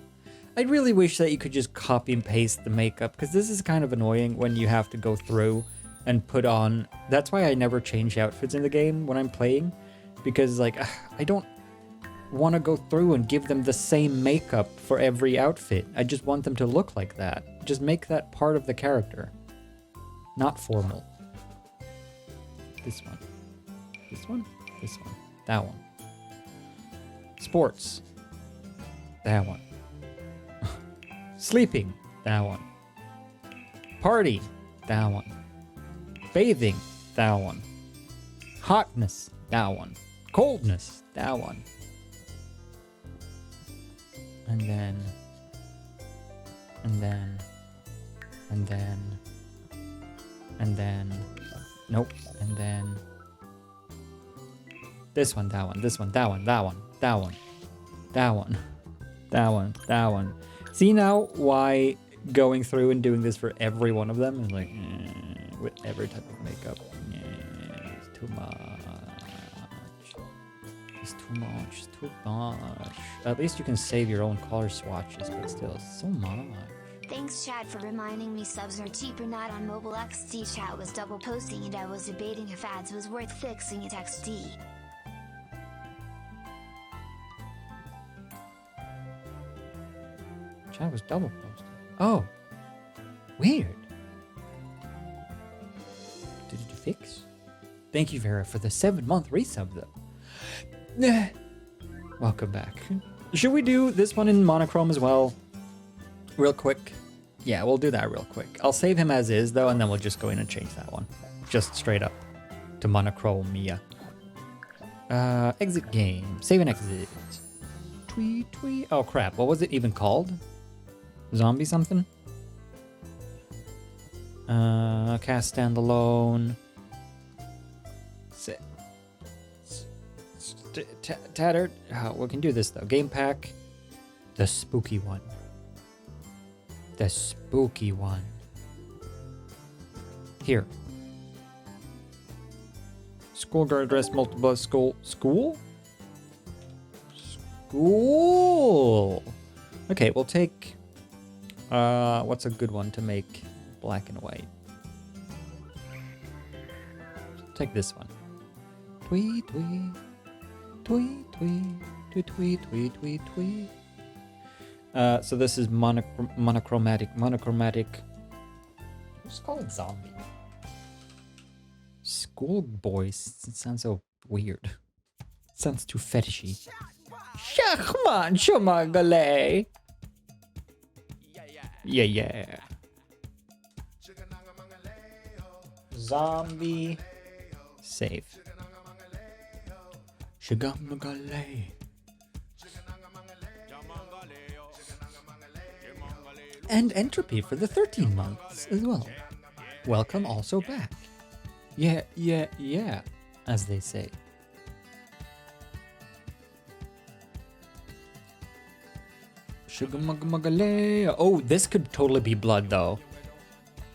I really wish that you could just copy and paste the makeup, because this is kind of annoying when you have to go through and put on. That's why I never change outfits in the game when I'm playing, because like I don't want to go through and give them the same makeup for every outfit. I just want them to look like that. Just make that part of the character. Not formal. This one. This one? This one. That one. Sports. That one. Sleeping. That one. Party. That one. Bathing. That one. Hotness. That one. Coldness. That one. And then... nope, and then this one, that one, this one, that one, that one, that one, that one, that one, that one. See now why going through and doing this for every one of them is like, with every type of makeup, it's too much. It's too much, it's too much. At least you can save your own color swatches, but still, it's so much. Thanks Chad for reminding me subs are cheaper not on mobile XD. Chat was double posting and I was debating if ads was worth fixing it XD. Chat was double posting. Oh, weird. Did you fix? Thank you, Vera, for the 7-month resub though. Welcome back. Should we do this one in monochrome as well? Real quick. Yeah, we'll do that real quick. I'll save him as is, though, and then we'll just go in and change that one. Just straight up to monochromia. Exit game. Save and exit. Tweet, tweet. Oh, crap. What was it even called? Zombie something? Cast standalone. Tattered. We can do this, though. Game pack. The spooky one. The spooky one. Here. Schoolgirl dress, multiple school. School? School! Okay, we'll take... what's a good one to make black and white? Take this one. Tweet, tweet. Tweet, tweet. Tweet, tweet, tweet, tweet, tweet. So this is monochromatic. Just call it zombie. Schoolboys. It sounds so weird. Sounds too fetishy. Shachman Shumagale. Yeah, yeah. Zombie. Save. Shigamagale. And entropy for the 13 months as well. Welcome also back. Yeah, yeah, yeah, as they say. Shigamagale. Oh, this could totally be blood though.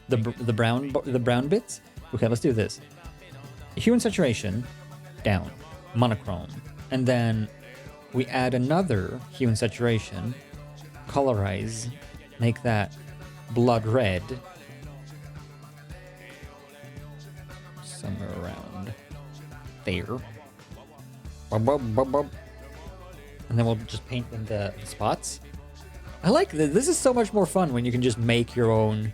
The brown bits. Okay, let's do this. Hue and saturation down, monochrome, and then we add another hue and saturation, colorize, make that blood red, somewhere around there. And then we'll just paint in the spots. I like this. This is so much more fun when you can just make your own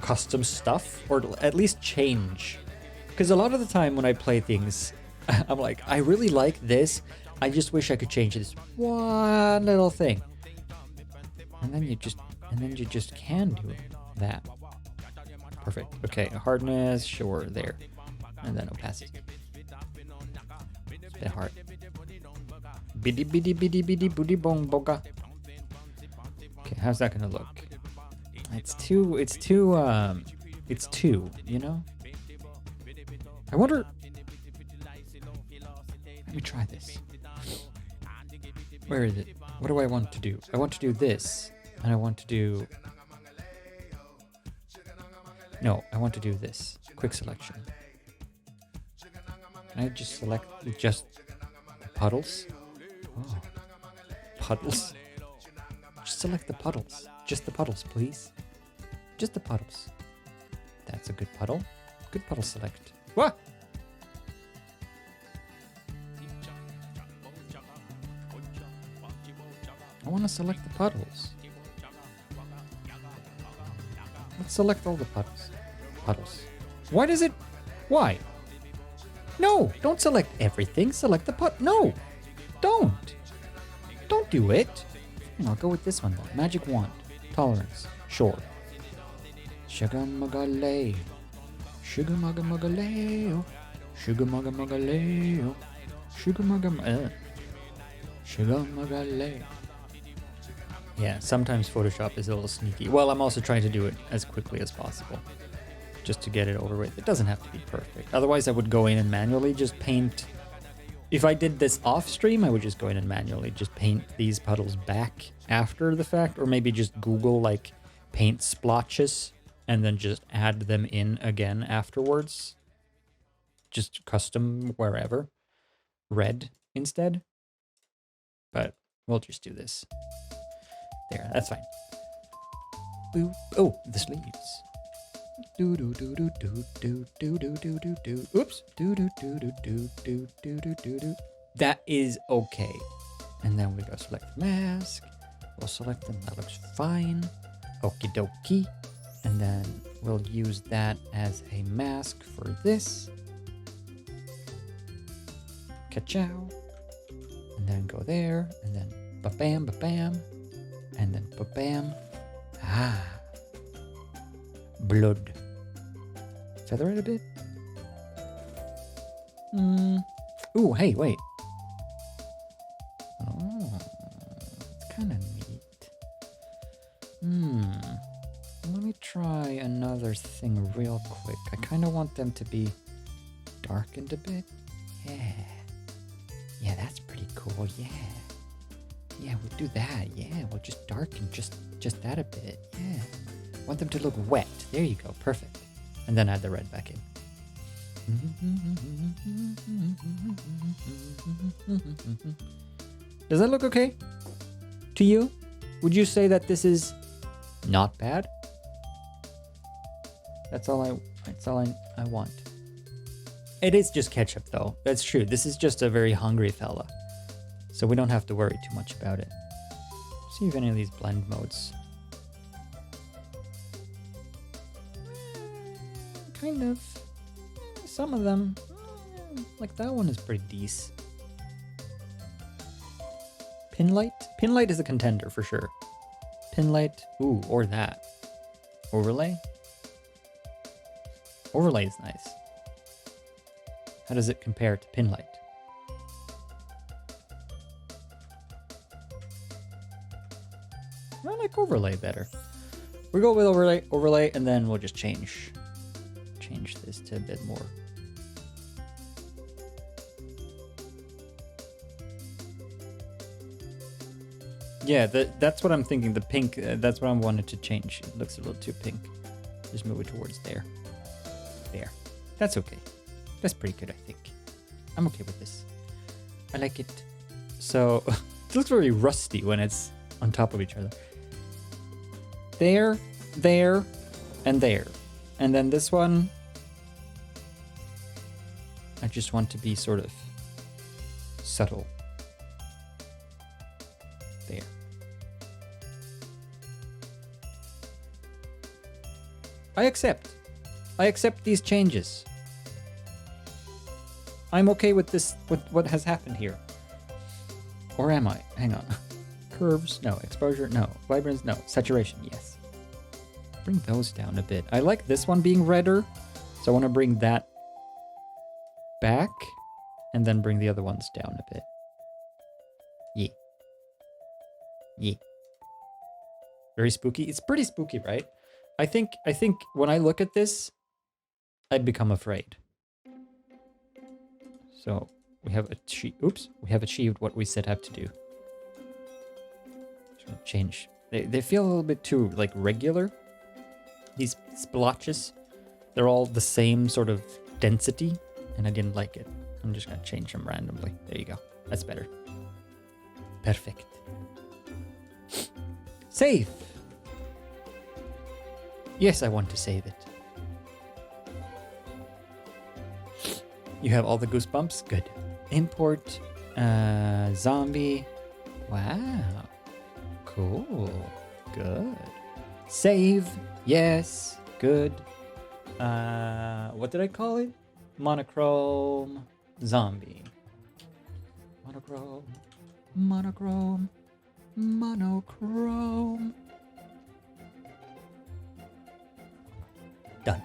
custom stuff, or at least change. Because a lot of the time when I play things, I'm like, I really like this. I just wish I could change this one little thing. And then you just can do that. Perfect. Okay, hardness, sure, there. And then opacity. It's a bit hard. Biddy biddy biddy biddy booty bong boga. Okay, how's that gonna look? It's two, you know? I wonder... Let me try this. Where is it? What do I want to do? I want to do this, and I want to do... No, I want to do this. Quick selection. Can I just select just the puddles? Oh. Puddles? Just select the puddles. Just the puddles, please. Just the puddles. That's a good puddle. Good puddle select. What? I want to select the puddles. Let's select all the puddles. Puddles. Why does it... Why? No! Don't select everything. Select the No! Don't! Don't do it! I'll go with this one though. Magic wand. Tolerance. Sure. Sugamagale. Sugamagamaleo. Sugamagamaleo. Sugamagale. Yeah, sometimes Photoshop is a little sneaky. Well, I'm also trying to do it as quickly as possible, just to get it over with. It doesn't have to be perfect. Otherwise, I would go in and manually just paint. If I did this off stream, I would just go in and manually just paint these puddles back after the fact, or maybe just Google like paint splotches and then just add them in again afterwards. Just custom wherever. Red instead. But we'll just do this. There, that's fine. Ooh, oh, the sleeves. Do do do do do do do do do do do. Oops. Do do do do do do do do do do. That is okay. And then we go select the mask. We'll select them. That looks fine. Okie dokie. And then we'll use that as a mask for this. Ka-chow. And then go there. And then ba-bam, ba-bam. And then ba-bam. Ah. Blood. Feather it a bit. Ooh, hey, wait. Oh, it's kind of neat. Let me try another thing real quick. I kind of want them to be darkened a bit. Yeah. Yeah, that's pretty cool. Yeah. Yeah, we'll do that. Yeah, we'll just darken just that a bit. Yeah. Want them to look wet. There you go. Perfect. And then add the red back in. Does that look okay to you? Would you say that this is not bad? That's all I want. It is just ketchup though. That's true. This is just a very hungry fella. So we don't have to worry too much about it. See if any of these blend modes. Kind of. Some of them. like that one is pretty decent. Pinlight? Pinlight is a contender for sure. Pinlight, ooh, or that. Overlay? Overlay is nice. How does it compare to Pinlight? I like overlay better. We go with overlay, and then we'll just change this to a bit more. Yeah, that's what I'm thinking. The pink, that's what I wanted to change. It looks a little too pink. Just move it towards there. There. That's okay. That's pretty good, I think. I'm okay with this. I like it. So, it looks very rusty when it's on top of each other. There, there, and there. And then this one, I just want to be sort of subtle. There. I accept these changes. I'm okay with this, with what has happened here. Or am I? Hang on. Curves, no. Exposure, no. Vibrance, no. Saturation, yes. Bring those down a bit. I like this one being redder, so I want to bring that back, and then bring the other ones down a bit. Yeah. Yeah. Very spooky. It's pretty spooky, right? I think when I look at this, I'd become afraid. So we have achieved what we set out to do. Just gonna change. They feel a little bit too like regular. These splotches, they're all the same sort of density, and I didn't like it. I'm just gonna change them randomly. There you go. That's better. Perfect. Save. Yes, I want to save it. You have all the goosebumps? Good. Import, zombie. Wow. Cool. Good. Save. Yes. Good. What did I call it? Monochrome zombie. Monochrome. Monochrome. Monochrome. Done.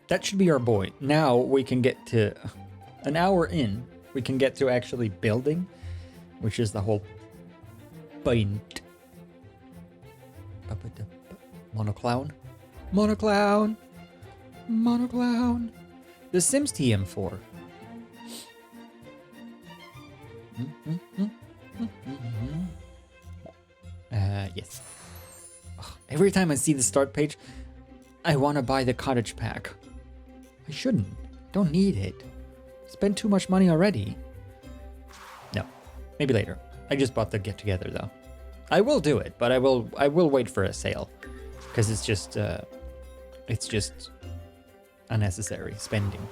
That should be our boy. Now we can get to an hour in. We can get to actually building, which is the whole point. Monoclown. Monoclown. Monoclown. The Sims TM4. Yes. Ugh, every time I see the start page, I want to buy the cottage pack. I shouldn't. Don't need it. Spend too much money already. No. Maybe later. I just bought the get together though. I will do it, but I will wait for a sale. Because it's just unnecessary spending.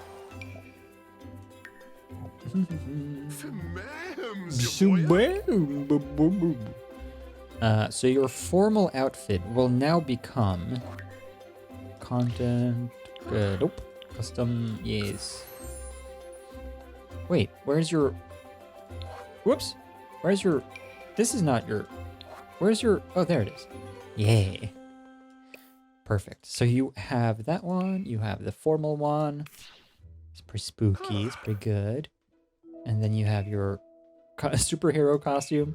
So your formal outfit will now become content. Nope. Custom. Yes. Wait. Where's your? Whoops. Where's your? This is not your. Where's your? Oh, there it is. Yeah. Perfect. So you have that one. You have the formal one. It's pretty spooky. It's pretty good. And then you have your superhero costume,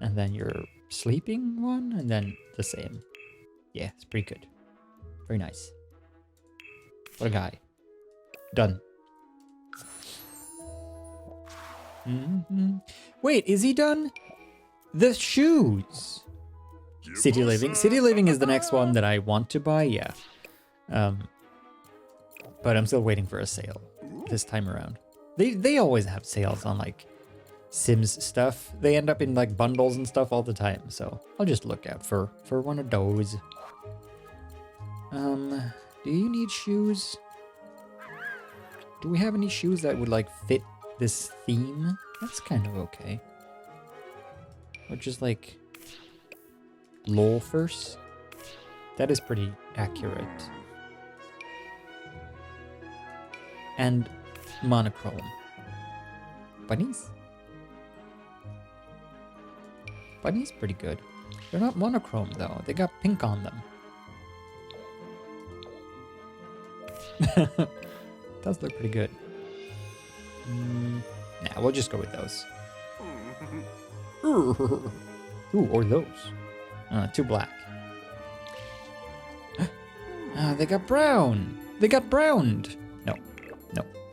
and then your sleeping one, and then the same. Yeah, it's pretty good. Very nice. What a guy. Done. Wait, is he done? The shoes. City Living. City Living is the next one that I want to buy, yeah. But I'm still waiting for a sale this time around. They always have sales on like Sims stuff. They end up in like bundles and stuff all the time, so I'll just look out for one of those. Do you need shoes? Do we have any shoes that would like fit this theme? That's kind of okay. Or just like loafers. That is pretty accurate. And monochrome. Bunnies? Bunnies pretty good. They're not monochrome though. They got pink on them. Does look pretty good. Nah, we'll just go with those. Ooh, or those. Too black. They got brown. They got browned. No.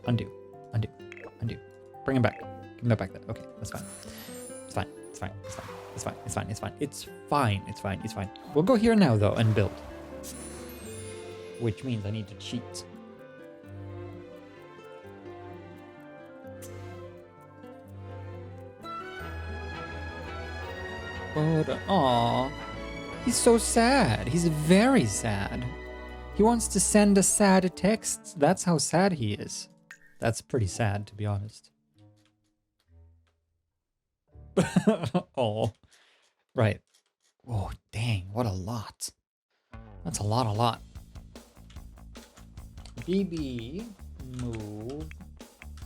Undo. Bring him back. Give him that back. Okay, that's fine. It's fine. We'll go here now though and build. Which means I need to cheat. But, aw, he's so sad. He's very sad. He wants to send a sad text. That's how sad he is. That's pretty sad, to be honest. Oh, right. Oh, dang, what a lot. That's a lot. BB, move,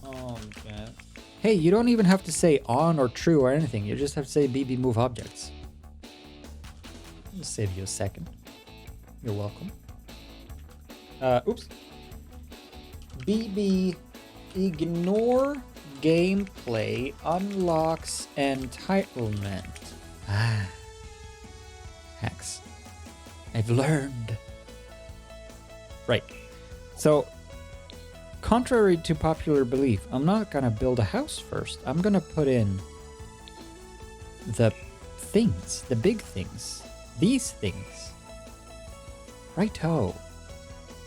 object. Hey, you don't even have to say on or true or anything. You just have to say BB move objects. I'll save you a second. You're welcome. Oops. BB ignore gameplay unlocks entitlement. Hacks. I've learned. Right. So, contrary to popular belief, I'm not gonna build a house first. I'm gonna put in the things, the big things, these things. Righto.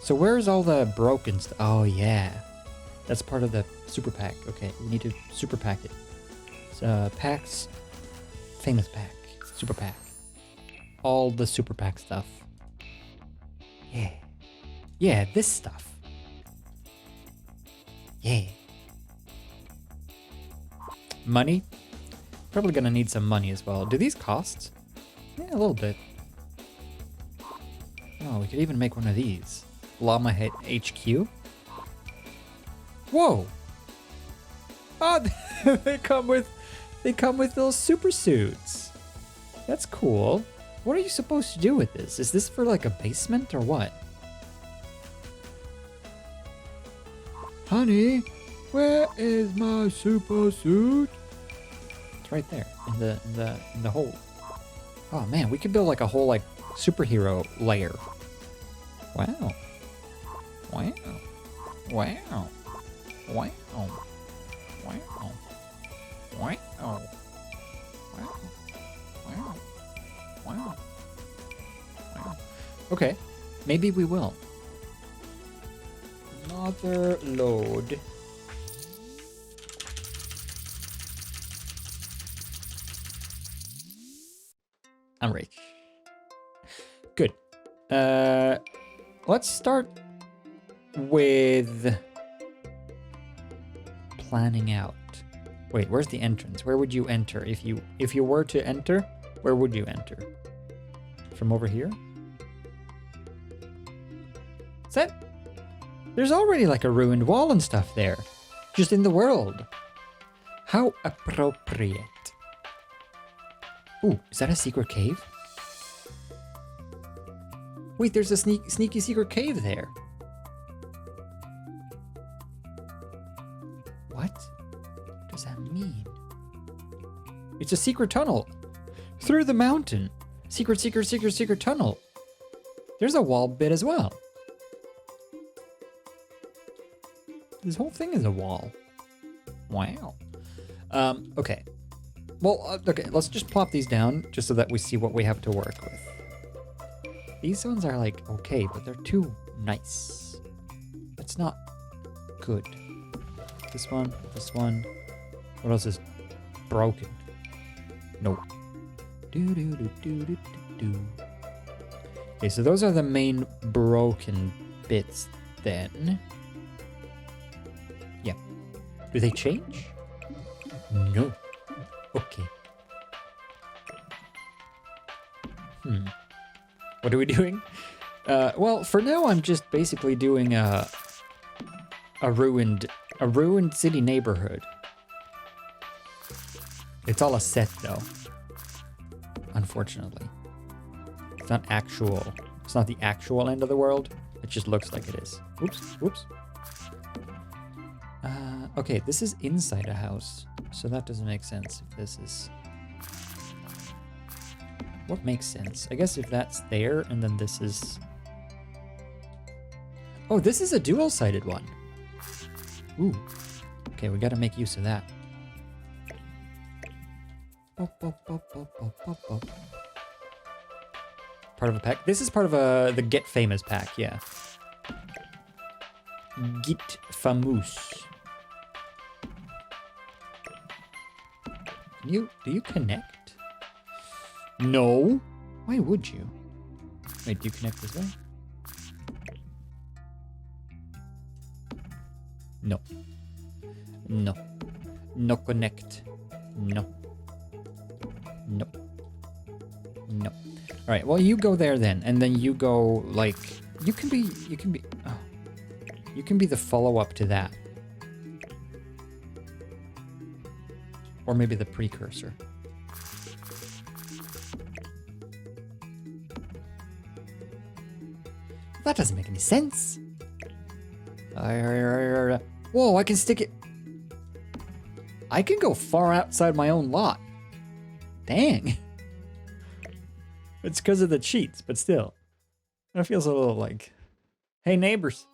So where's all the broken stuff? Oh yeah, that's part of the super pack. Okay, we need to super pack it. Packs, famous pack, super pack, all the super pack stuff. Yeah, this stuff. Yeah. Money? Probably gonna need some money as well. Do these cost? Yeah, a little bit. Oh, we could even make one of these. Llama HQ? Whoa! Oh, they come with those super suits. That's cool. What are you supposed to do with this? Is this for like a basement or what? Honey, where is my super suit? It's right there in the hole. Oh man, we could build like a whole like superhero layer. Wow. Wow. Wow. Wow. Wow. Wow. Wow. Wow. Wow. Wow. Okay, maybe we will. Another load. I'm rich. Good. Let's start with planning out. Wait, where's the entrance? Where would you enter? If you were to enter, where would you enter? From over here? Is that? There's already like a ruined wall and stuff there. Just in the world. How appropriate. Ooh, is that a secret cave? Wait, there's a sneaky secret cave there. What does that mean? It's a secret tunnel. Through the mountain. Secret tunnel. There's a wall bit as well. This whole thing is a wall. Wow. Okay. Well, okay, let's just plop these down just so that we see what we have to work with. These ones are like, okay, but they're too nice. That's not good. This one. What else is broken? Nope. Okay, so those are the main broken bits then. Yeah. Do they change? No. Okay. What are we doing? Well, for now I'm just basically doing a ruined A ruined city neighborhood. It's all a set, though. Unfortunately. It's not actual. It's not the actual end of the world. It just looks like it is. Oops, whoops. Okay, this is inside a house. So that doesn't make sense if this is... What makes sense? I guess if that's there and then this is... Oh, this is a dual-sided one. Ooh. Okay, we gotta make use of that. Part of a pack. This is part of the Get Famous pack, yeah. Get Famous. Do you connect? No. Why would you? Wait, do you connect this way? No. No. No connect. No. No. No. All right, well, you go there then, and then you go, like, you can be the follow-up to that. Or maybe the precursor. That doesn't make any sense. Whoa, I can stick it. I can go far outside my own lot. Dang. It's because of the cheats, but still. That feels a little like, hey neighbors,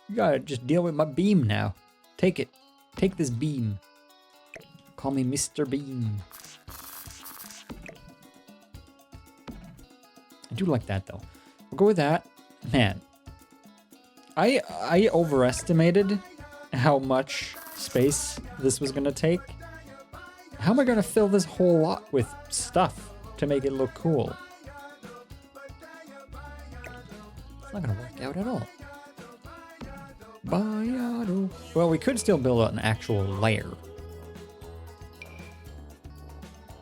you gotta just deal with my beam now. Take it. Take this beam. Call me Mr. Beam. I do like that though. We'll go with that. Man, I overestimated how much space this was gonna take. How am I gonna fill this whole lot with stuff to make it look cool? It's not gonna work out at all. Well, we could still build an actual layer.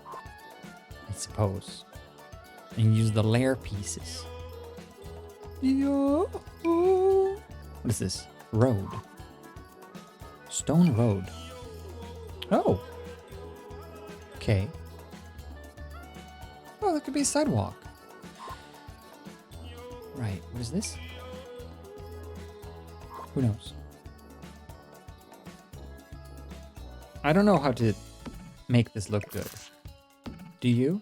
I suppose. And use the layer pieces. What is this? Road. Stone road. Oh. Okay. Oh, that could be a sidewalk. Right. What is this? Who knows? I don't know how to make this look good. Do you?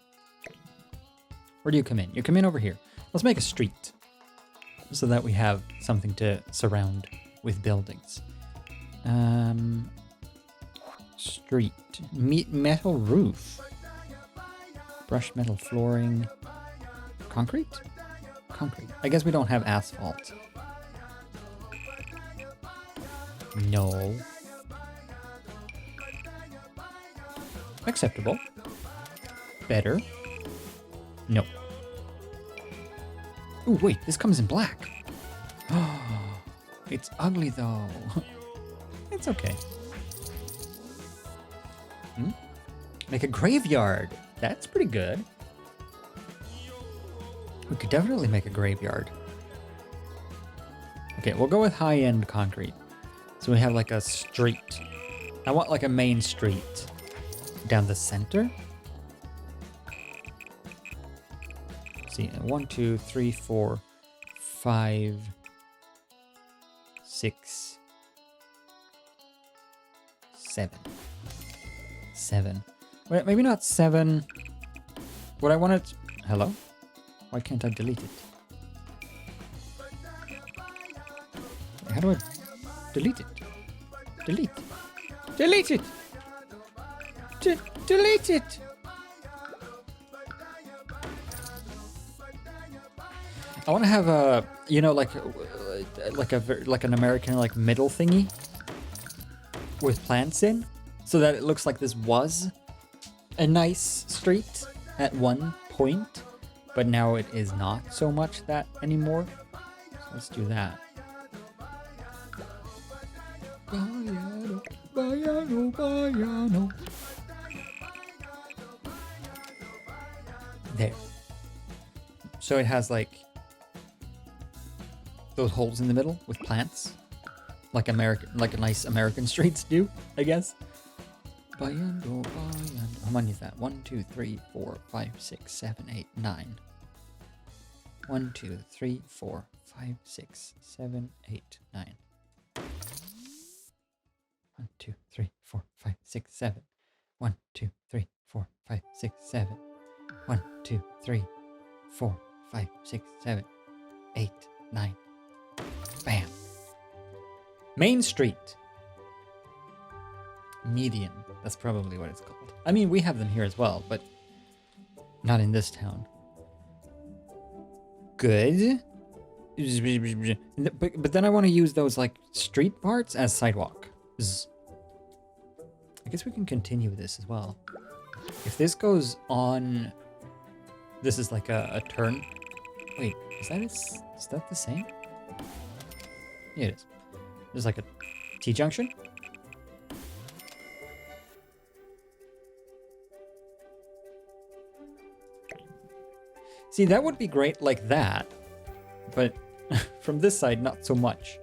Where do you come in? You come in over here. Let's make a street so that we have something to surround with buildings. Street. Metal roof. Brushed metal flooring. Concrete? Concrete. I guess we don't have asphalt. No. Acceptable. Better. No. Oh, wait, this comes in black. Oh, it's ugly though. It's okay. Make a graveyard. That's pretty good. We could definitely make a graveyard. Okay, we'll go with high-end concrete. So we have like a street. I want like a main street down the center. Let's see, 1, 2, 3, 4, 5, 6, 7. 7. Wait, maybe not 7. What I wanted... Hello? Why can't I delete it? How do I delete it? Delete. Delete it! Delete it! I want to have a, you know, like an American like middle thingy with plants in, so that it looks like this was a nice street at one point, but now it is not so much that anymore. So let's do that. Baiano, baiano, baiano. There. So it has like those holes in the middle with plants. like a nice American streets do, I guess. Bayando, bayando. How many is that? 1, 2, 3, 4, 5, 6, 7, 8, 9. 1, 2, 3, 4, 5, 6, 7, 8, 9. 1, 2, 3, 4, 5, 6, 7. 1, 2, 3, 4, 5, 6, 7. 1, 2, 3, 4, 5, 6, 7, 8, 9. Bam. Main Street. Median. That's probably what it's called. I mean, we have them here as well, but not in this town. Good. But then I want to use those like street parts as sidewalk. I guess we can continue this as well. If this goes on, this is like a turn. Wait, is that the same? Yeah, it is. There's like a T-junction. See, that would be great like that, but from this side, not so much.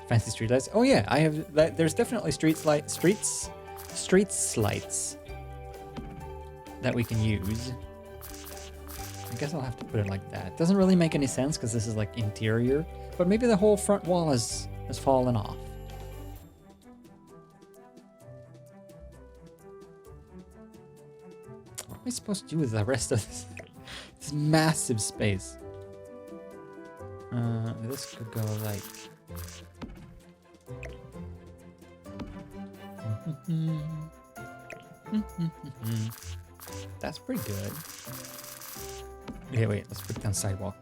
Fancy street lights. Oh yeah, I have that. There's definitely street lights that we can use. I guess I'll have to put it like that. Doesn't really make any sense because this is like interior, but maybe the whole front wall has fallen off. What am I supposed to do with the rest of this massive space? This could go like... That's pretty good. Okay, wait, let's put down sidewalk.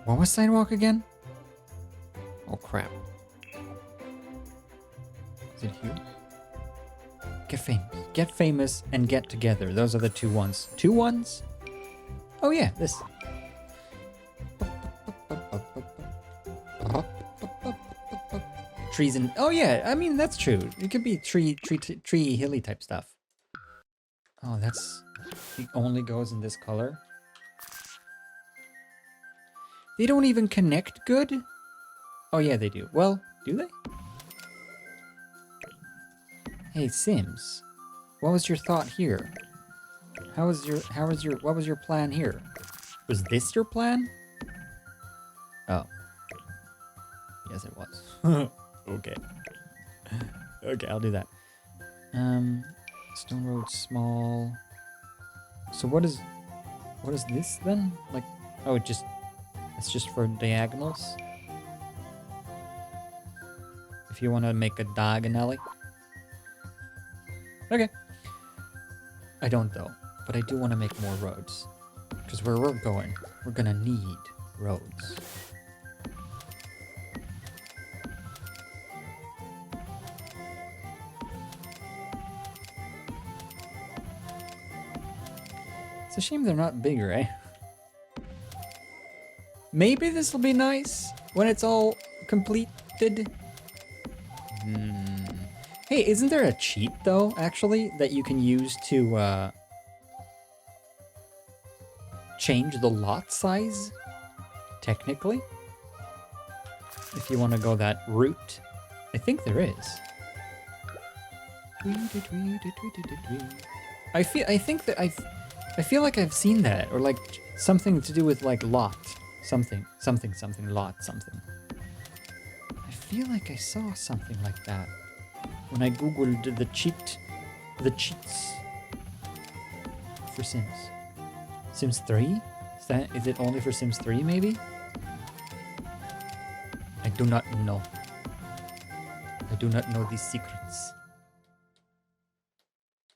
What was sidewalk again? Oh crap. Is it here? Get famous. Get famous and get together. Those are the two ones. Two ones? Oh yeah, this. Trees and... Oh yeah, I mean, that's true. It could be tree, hilly type stuff. Oh, that's... It only goes in this color. They don't even connect good? Oh yeah, they do. Well, do they? Hey, Sims. What was your thought here? What was your plan here? Was this your plan? Oh. Yes, it was. Okay. Okay, I'll do that. Stone road small. So what is this then? Like, oh, it's just for diagonals. If you want to make a diagonally. Okay. I don't though, but I do want to make more roads. Because where we're going, we're gonna need roads. It's a shame they're not bigger, eh? Maybe this will be nice when it's all completed. Hey, isn't there a cheat though, actually, that you can use to change the lot size? Technically, if you want to go that route, I think there is. I feel like I've seen that, or like something to do with like lot. Something, lot, something. I feel like I saw something like that when I googled the cheats for Sims. Sims 3? Is it only for Sims 3 maybe? I do not know. I do not know these secrets.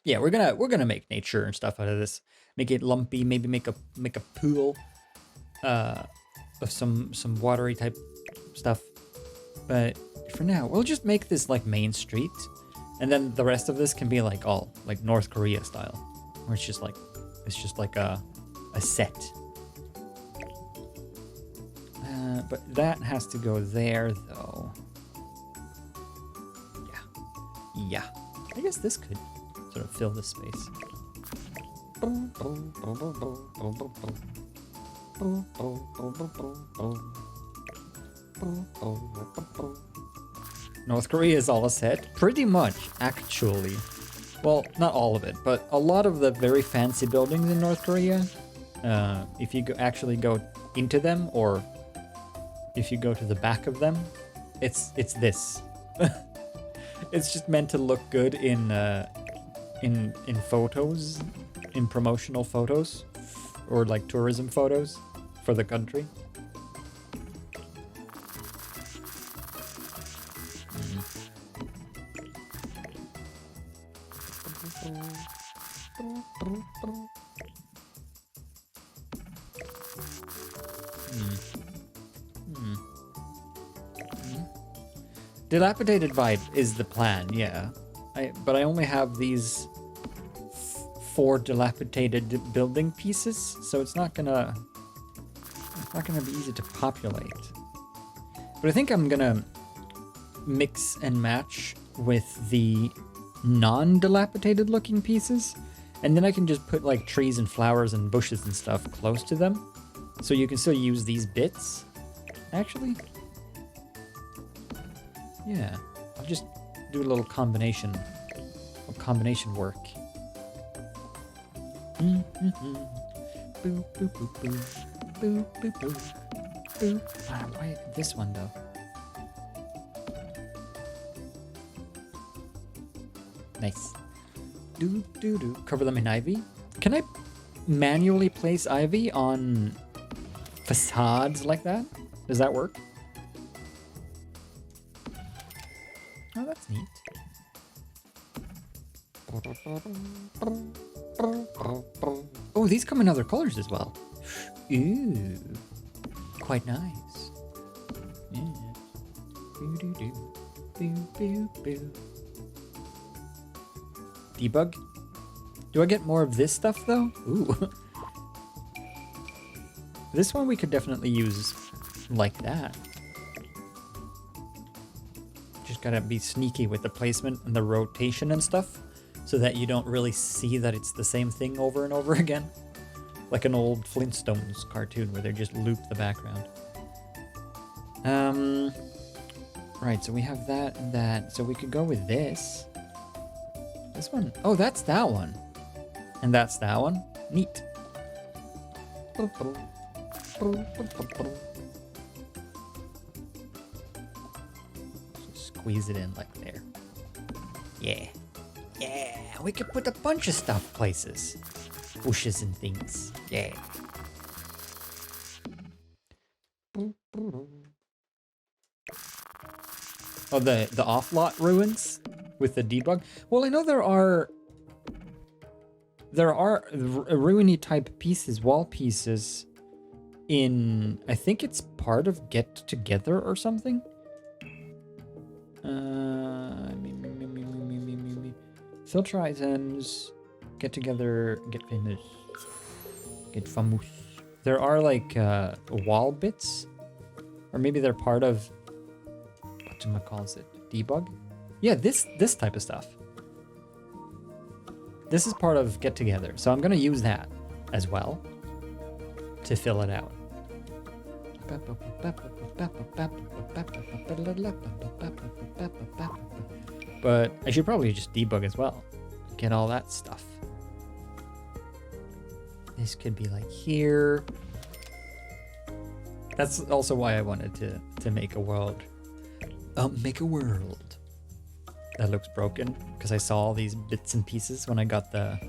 Yeah, we're gonna make nature and stuff out of this. Make it lumpy, maybe make a pool of some watery type stuff. But for now, we'll just make this like main street, and then the rest of this can be like all like North Korea style, where it's just like a set. But that has to go there though. Yeah. I guess this could sort of fill this space. North Korea is all set? Pretty much, actually. Well, not all of it, but a lot of the very fancy buildings in North Korea, if you actually go into them, or if you go to the back of them, it's this. It's just meant to look good in photos, in promotional photos, or like tourism photos for the country. Dilapidated vibe is the plan, yeah. But I only have these 4 dilapidated building pieces, so it's not gonna be easy to populate. But I think I'm gonna mix and match with the non-dilapidated looking pieces, and then I can just put like trees and flowers and bushes and stuff close to them, so you can still use these bits, actually. Yeah, I'll just do a little combination work. Boo, boo, boo, boo. Boo, boo, boo. Boo. Why this one, though? Nice. Do, do, do. Cover them in ivy. Can I manually place ivy on facades like that? Does that work? Oh, that's neat. Oh, these come in other colors as well. Ooh, quite nice. Yeah. Boo doo doo. Boo boo boo. Debug? Do I get more of this stuff though? Ooh. This one we could definitely use like that. Just gotta be sneaky with the placement and the rotation and stuff, so that you don't really see that it's the same thing over and over again. Like an old Flintstones cartoon where they just loop the background. Right, so we have that and that. So we could go with this. This one. Oh, that's that one. And that's that one. Neat. Squeeze it in like there. Yeah. Yeah, we could put a bunch of stuff places. Bushes and things. Yeah. Oh, the off-lot ruins with the debug? Well, I know there are ruiny type pieces, wall pieces in, I think it's part of Get Together or something. Filter items, Get Together, Get Famous, Get Famous. There are like wall bits, or maybe they're part of, what calls it, debug? Yeah, this type of stuff. This is part of Get Together, so I'm gonna use that as well to fill it out. But I should probably just debug as well. Get all that stuff. This could be like here. That's also why I wanted to make a world. Make a world that looks broken, because I saw all these bits and pieces when I got the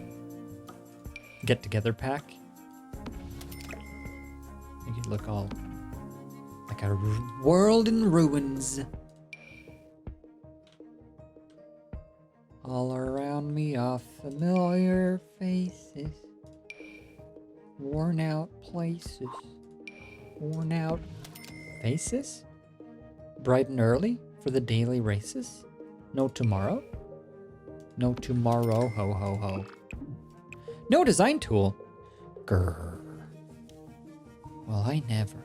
Get Together pack. Make it look all like a world in ruins. All around me are familiar faces, worn out places, worn out faces. Bright and early for the daily races. No tomorrow? No tomorrow, ho ho ho. No design tool? Grrr. Well, I never.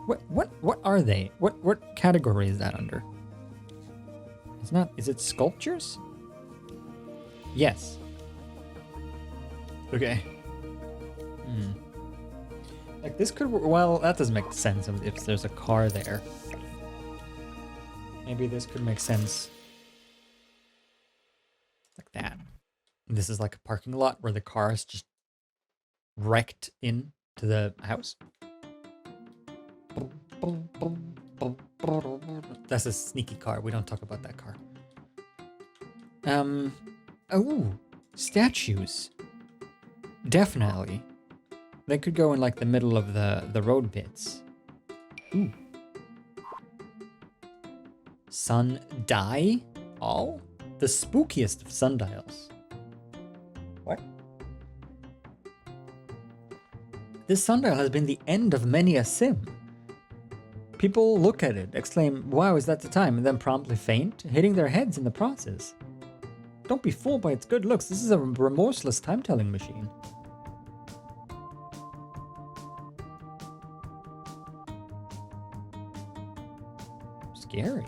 What are they? What category is that under? It's not, is it sculptures? Yes. Okay. Like this could, well, that doesn't make sense if there's a car there. Maybe this could make sense like that. And this is like a parking lot where the car is just wrecked into the house. That's a sneaky car. We don't talk about that car. Oh, statues. Definitely. They could go in like the middle of the road bits. Ooh. Sundial? The spookiest of sundials. What? This sundial has been the end of many a sim. People look at it, exclaim, wow, is that the time? And then promptly faint, hitting their heads in the process. Don't be fooled by its good looks. This is a remorseless time-telling machine. Scary.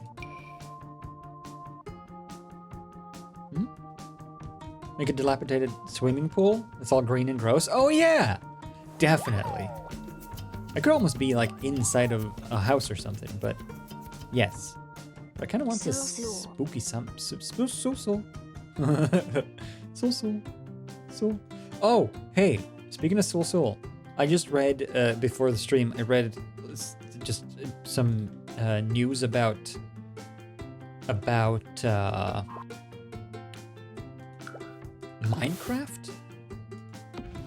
Make a dilapidated swimming pool? It's all green and gross? Oh yeah! Definitely. I could almost be like inside of a house or something, but yes. But I kind of want this spooky so. Oh, hey, speaking of Soul, I just read before the stream, I read just some news about Minecraft.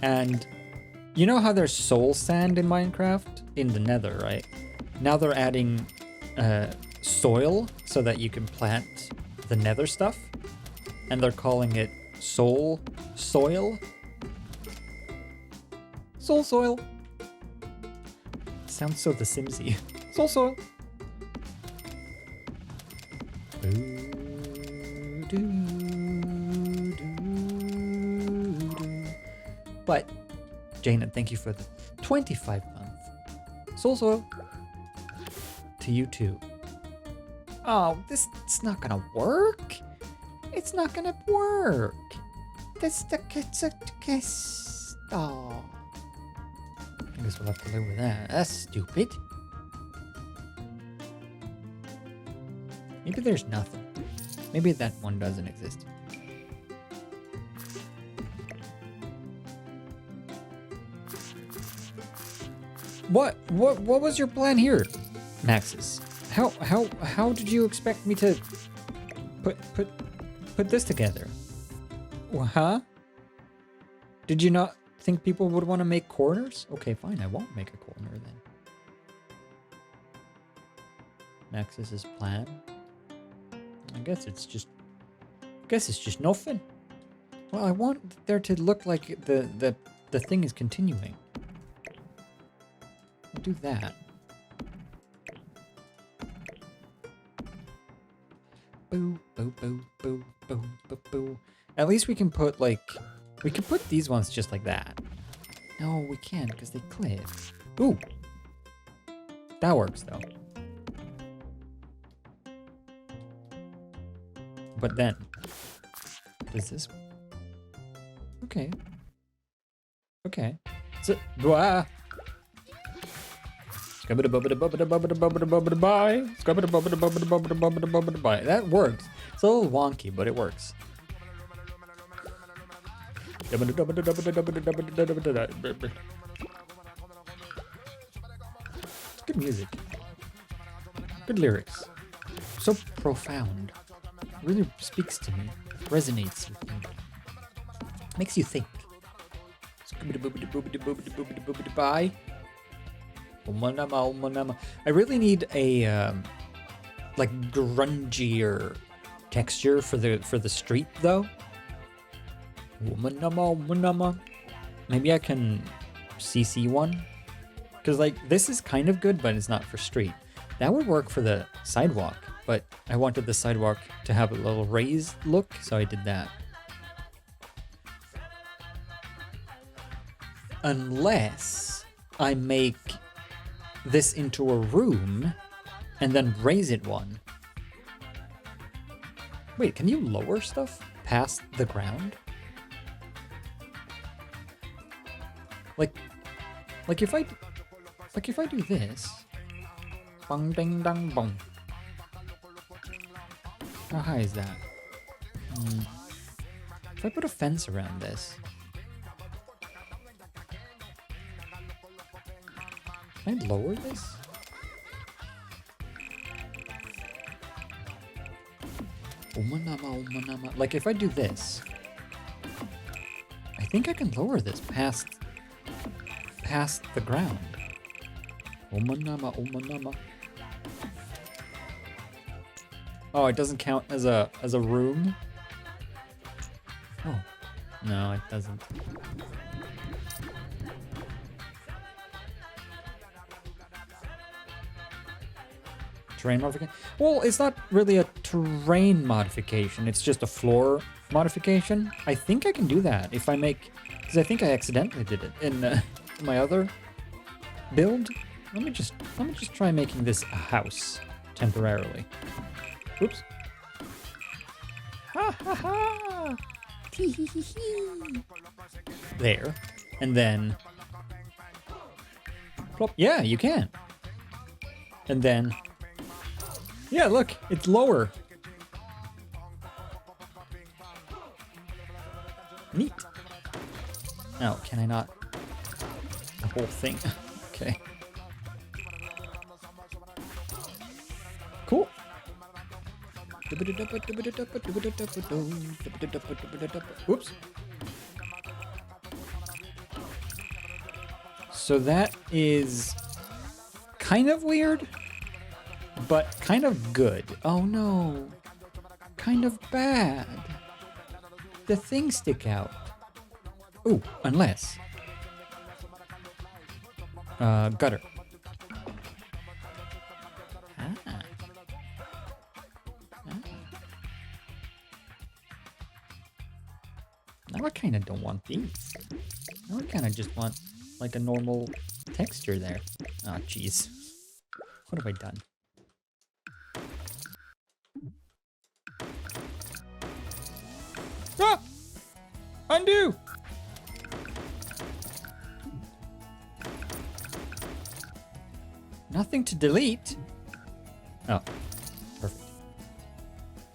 And you know how there's soul sand in Minecraft in the Nether, right? Now they're adding soil so that you can plant the Nether stuff, and they're calling it soul soil. Soul soil. Sounds so The Simsy. Soul soil. But Jaina, thank you for the 25-month Soul Soil. To you too. Oh, it's not gonna work. It's not gonna work. That's the kiss. Oh. I guess we'll have to live with that. That's stupid. Maybe there's nothing. Maybe that one doesn't exist. What was your plan here, Maxis? How did you expect me to put this together? Huh? Did you not think people would want to make corners? Okay, fine, I won't make a corner then. Maxis's plan? I guess it's just nothing. Well, I want there to look like the thing is continuing. I'll do that. Boo, boo, boo, boo, boo, boo, boo. At least we can put we can put these ones just like that. No, we can't because they clip. Ooh. That works though. But then, does this? Okay. Okay. So, blah. That works. It's a little wonky, but it works. It's good music. Good lyrics. So profound. Really speaks to me. Resonates with me. Makes you think. Bye. I really need a like grungier texture for the street though. Maybe I can CC one, because like this is kind of good, but it's not for street. That would work for the sidewalk, but I wanted the sidewalk to have a little raised look, so I did that. Unless I make this into a room and then raise it one. Wait, can you lower stuff past the ground? Like if I Like if I do this. Bong ding dong bong. How high is that? If I put a fence around this. Can I lower this? Umanama, umanama. Like if I do this, I think I can lower this past the ground. Umanama, umanama. Oh, it doesn't count as a room? Oh. No, it doesn't. Terrain modification? Well, it's not really a terrain modification. It's just a floor modification. I think I can do that if I make... Because I think I accidentally did it in my other build. Let me just try making this a house temporarily. Oops. Ha ha ha! Tee hee hee hee. There. And then... Plop. Yeah, you can. And then... Yeah, look, it's lower. Neat. Oh, can I not? The whole thing. Okay. Cool. Oops. So that is kind of weird. But kind of good. Oh no. Kind of bad. The things stick out. Ooh, unless. Gutter. Ah. Now I kind of don't want these. Now I kind of just want like a normal texture there. Oh, jeez. What have I done? Ah! Undo! Nothing to delete. Oh, perfect.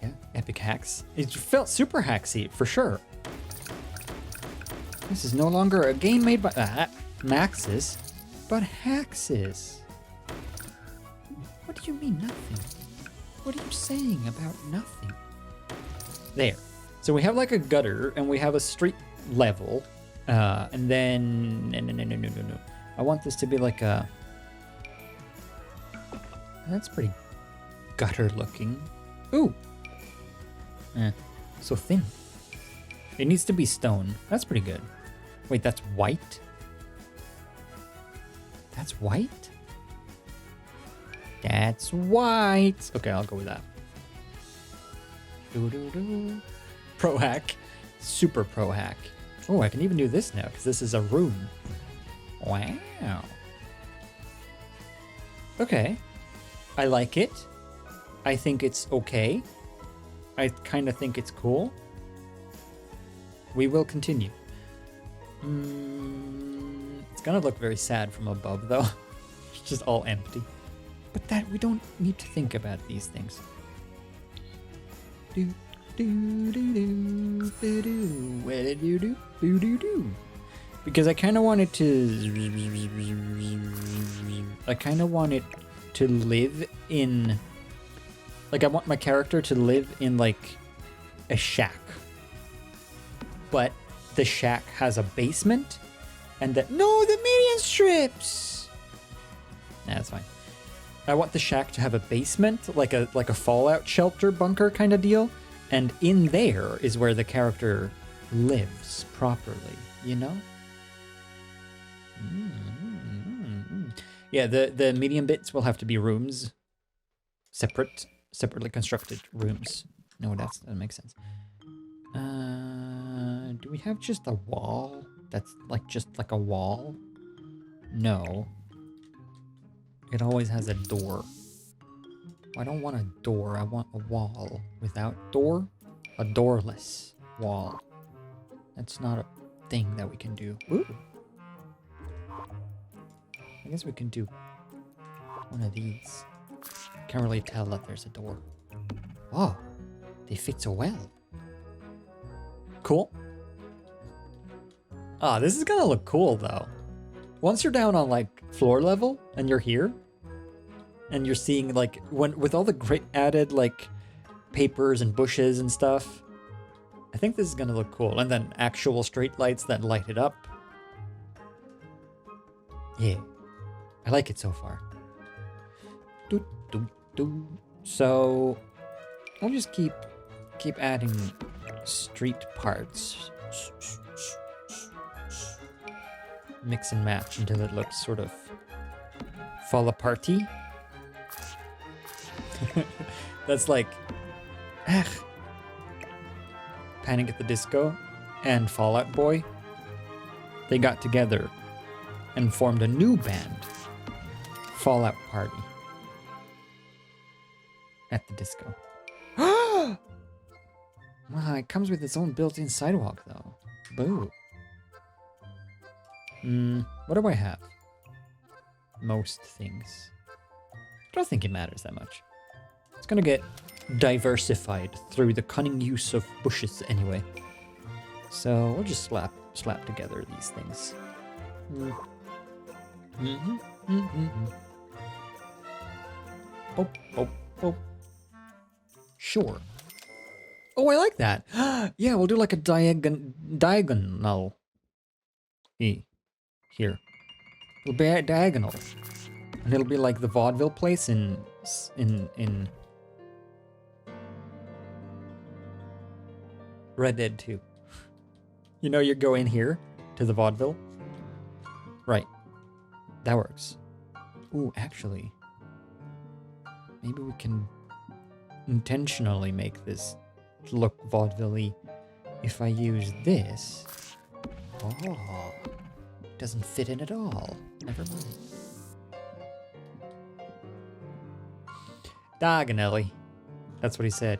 Yeah, epic hacks. It felt super hacksy, for sure. This is no longer a game made by Maxis, but Haxis. What do you mean nothing? What are you saying about nothing? There. So we have like a gutter and we have a street level. And then... No. I want this to be like a... That's pretty gutter looking. Ooh! So thin. It needs to be stone. That's pretty good. Wait, that's white? That's white? That's white! Okay, I'll go with that. Doo-doo-doo. Pro hack. Super pro hack. Oh, I can even do this now, because this is a room. Wow. Okay. I like it. I think it's okay. I kind of think it's cool. We will continue. It's gonna look very sad from above, though. It's just all empty. But that we don't need to think about these things. Do do do do do do. What did you do? Do do do. Because I kind of want it to. I kind of want it to live in. Like I want my character to live in like a shack. But the shack has a basement, and that no, the minion strips. Nah, that's fine. I want the shack to have a basement, like a Fallout shelter bunker kind of deal, and in there is where the character lives properly. You know? Yeah, the medium bits will have to be rooms, separately constructed rooms. No, that makes sense. Do we have just a wall? That's like just like a wall? No. It always has a door. I don't want a door. I want a wall without door. A doorless wall. That's not a thing that we can do. Ooh. I guess we can do one of these. Can't really tell that there's a door. Whoa, they fit so well. Cool. Ah, this is gonna look cool though. Once you're down on like floor level and you're here, and you're seeing like with all the great added like papers and bushes and stuff, I think this is gonna look cool. And then actual street lights that light it up. Yeah, I like it so far. So I'll just keep adding street parts. Mix and match until it looks sort of fall aparty. That's like Panic at the Disco and Fall Out Boy. They got together and formed a new band, Fallout Party at the disco. Wow, it comes with its own built-in sidewalk though. Boo. What do I have? Most things. I don't think it matters that much. It's gonna get diversified through the cunning use of bushes anyway. So we'll just slap together these things. Oh, oh, oh. Sure. Oh, I like that. Yeah, we'll do like a diagonal. Here. It'll be diagonal. And it'll be like the vaudeville place in Red Dead 2. You know, you go in here to the vaudeville. Right. That works. Ooh, actually, maybe we can intentionally make this look vaudeville-y if I use this. Oh, doesn't fit in at all. Never mind. Diagonally. That's what he said.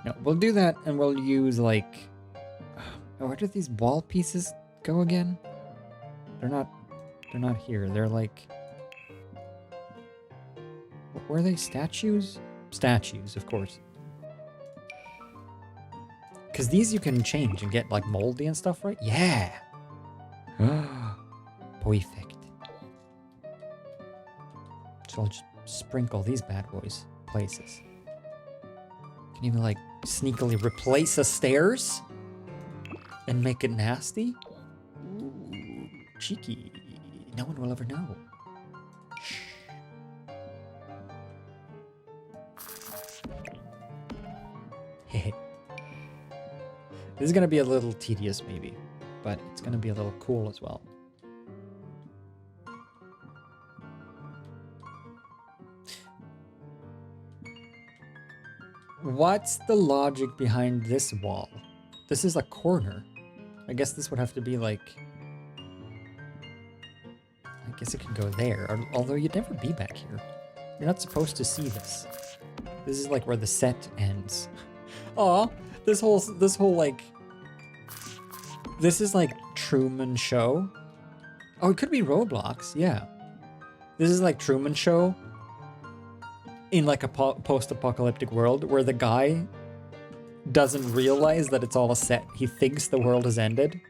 No, we'll do that and we'll use like... where did these wall pieces go again? They're not here. They're like... were they statues? Statues, of course. Because these you can change and get like moldy and stuff, right? Yeah! Perfect. So I'll just sprinkle these bad boys places. Can even like sneakily replace the stairs and make it nasty? Ooh, cheeky. No one will ever know. Shh. This is gonna be a little tedious maybe, but it's gonna be a little cool as well. What's the logic behind this wall? This is a corner. I guess this would have to be like... I guess it can go there, although you'd never be back here. You're not supposed to see this. This is like where the set ends. Aw, this whole like... This is like Truman Show. Oh, it could be Roblox, yeah. This is like Truman Show in like a post-apocalyptic world where the guy doesn't realize that it's all a set. He thinks the world has ended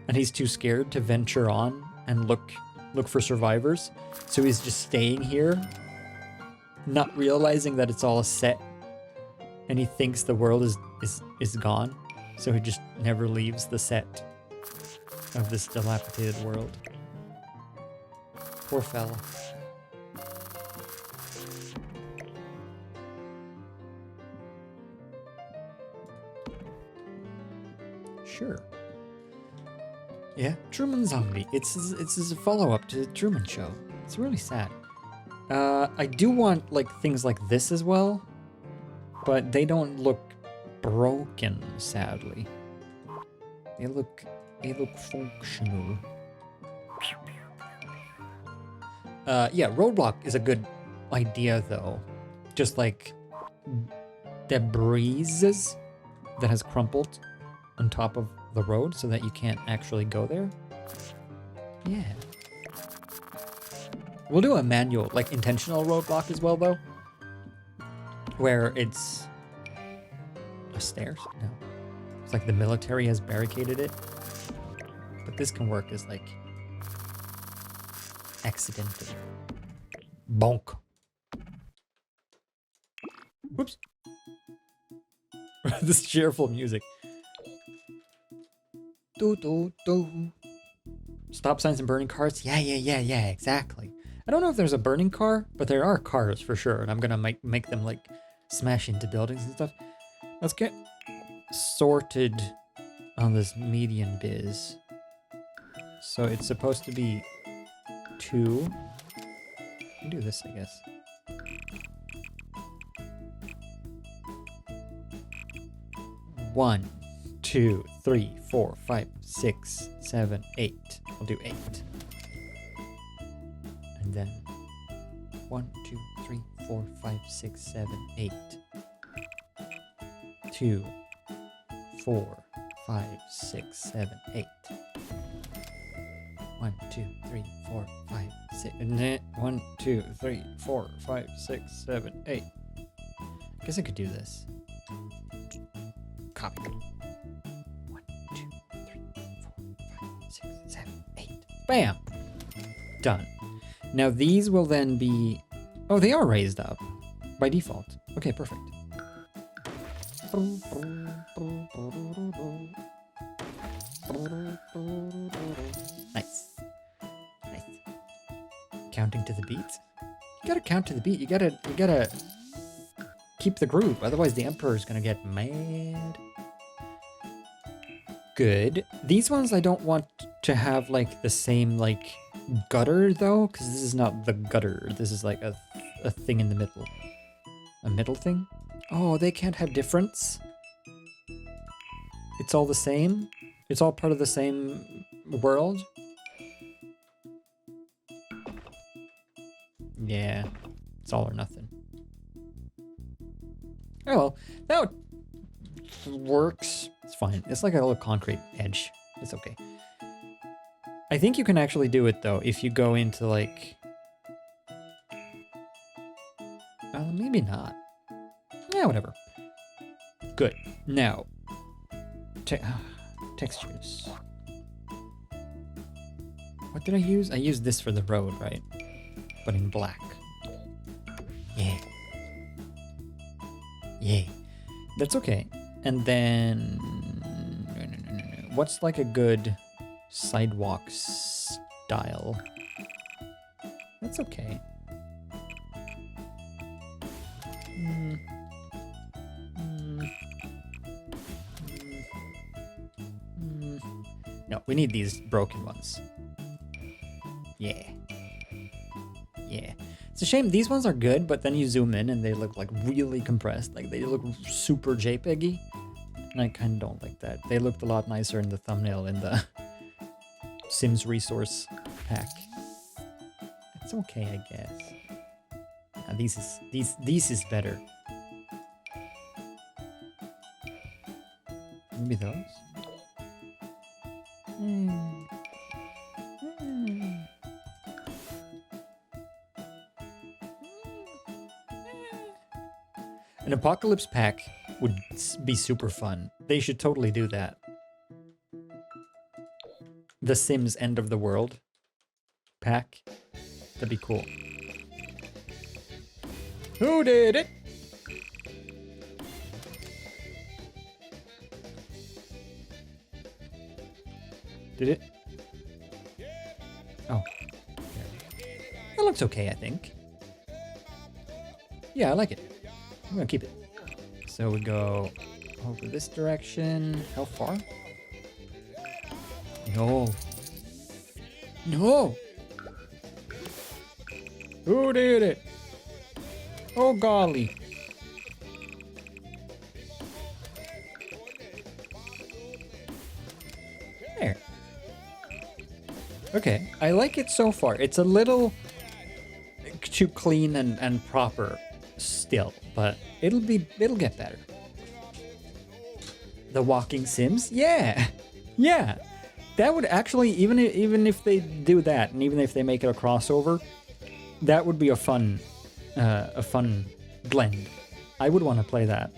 and he's too scared to venture on and look for survivors. So he's just staying here, not realizing that it's all a set, and he thinks the world is gone. So he just never leaves the set of this dilapidated world. Poor fella. Sure. Yeah, Truman Zombie. It's a follow-up to the Truman Show. It's really sad. I do want like things like this as well, but they don't look broken, sadly. They look functional. Yeah, roadblock is a good idea though. Just like debris that has crumpled on top of the road so that you can't actually go there. Yeah, We'll do a manual, like intentional roadblock as well, though. Where it's a stairs? No. It's like the military has barricaded it. But this can work as like accidental. Bonk. Whoops. This cheerful music. Do do do. Stop signs and burning cars. Yeah, exactly. I don't know if there's a burning car, but there are cars for sure, and I'm gonna make them like smash into buildings and stuff. Let's get sorted on this median biz. So it's supposed to be 2. I'll do this, I guess. One, 2, 3, 4, 5, 6, 7, 8. I'll do 8. And then 1, 2, 3, 4, 5, 6, 7, 8. 2, 4, 5, 6, 7, 8. 1, 2, 3, 4, 5, 6. 1, 2, 3, 4, 5, 6, 7, 8. I guess I could do this. Copy. 1, 2, 3, 4, 5, 6, 7, 8. Bam! Done. Now these will then be... Oh, they are raised up by default. Okay, perfect. Nice. Nice. Counting to the beat? You gotta count to the beat. You gotta keep the groove. Otherwise the Emperor's gonna get mad. Good. These ones I don't want to have like the same like gutter though, because this is not the gutter. This is like a thing in the middle. A middle thing? Oh, they can't have difference? It's all the same? It's all part of the same world? Yeah, it's all or nothing. Oh well, that works. It's fine. It's like a little concrete edge. It's okay. I think you can actually do it though if you go into like... maybe not. Yeah, whatever. Good. Now, textures. What did I use? I used this for the road, right? But in black. Yeah. Yeah. That's okay. And then... No. What's like a good sidewalk style? That's okay. No, we need these broken ones. Yeah. Yeah. It's a shame these ones are good, but then you zoom in and they look like really compressed. Like they look super JPEG-y. And I kind of don't like that. They looked a lot nicer in the thumbnail in the Sims resource pack. It's okay, I guess. This is better. Maybe those? An apocalypse pack would be super fun. They should totally do that. The Sims End of the World pack. That'd be cool. Who did it? Did it? Oh. That looks okay, I think. Yeah, I like it. I'm gonna keep it. So we go over this direction. How far? No. No! Who did it? Oh golly. There. Okay, I like it so far. It's a little too clean and proper still, but it'll get better. The walking Sims? Yeah. Yeah. That would actually, even if they do that, and even if they make it a crossover, that would be a fun blend. I would want to play that.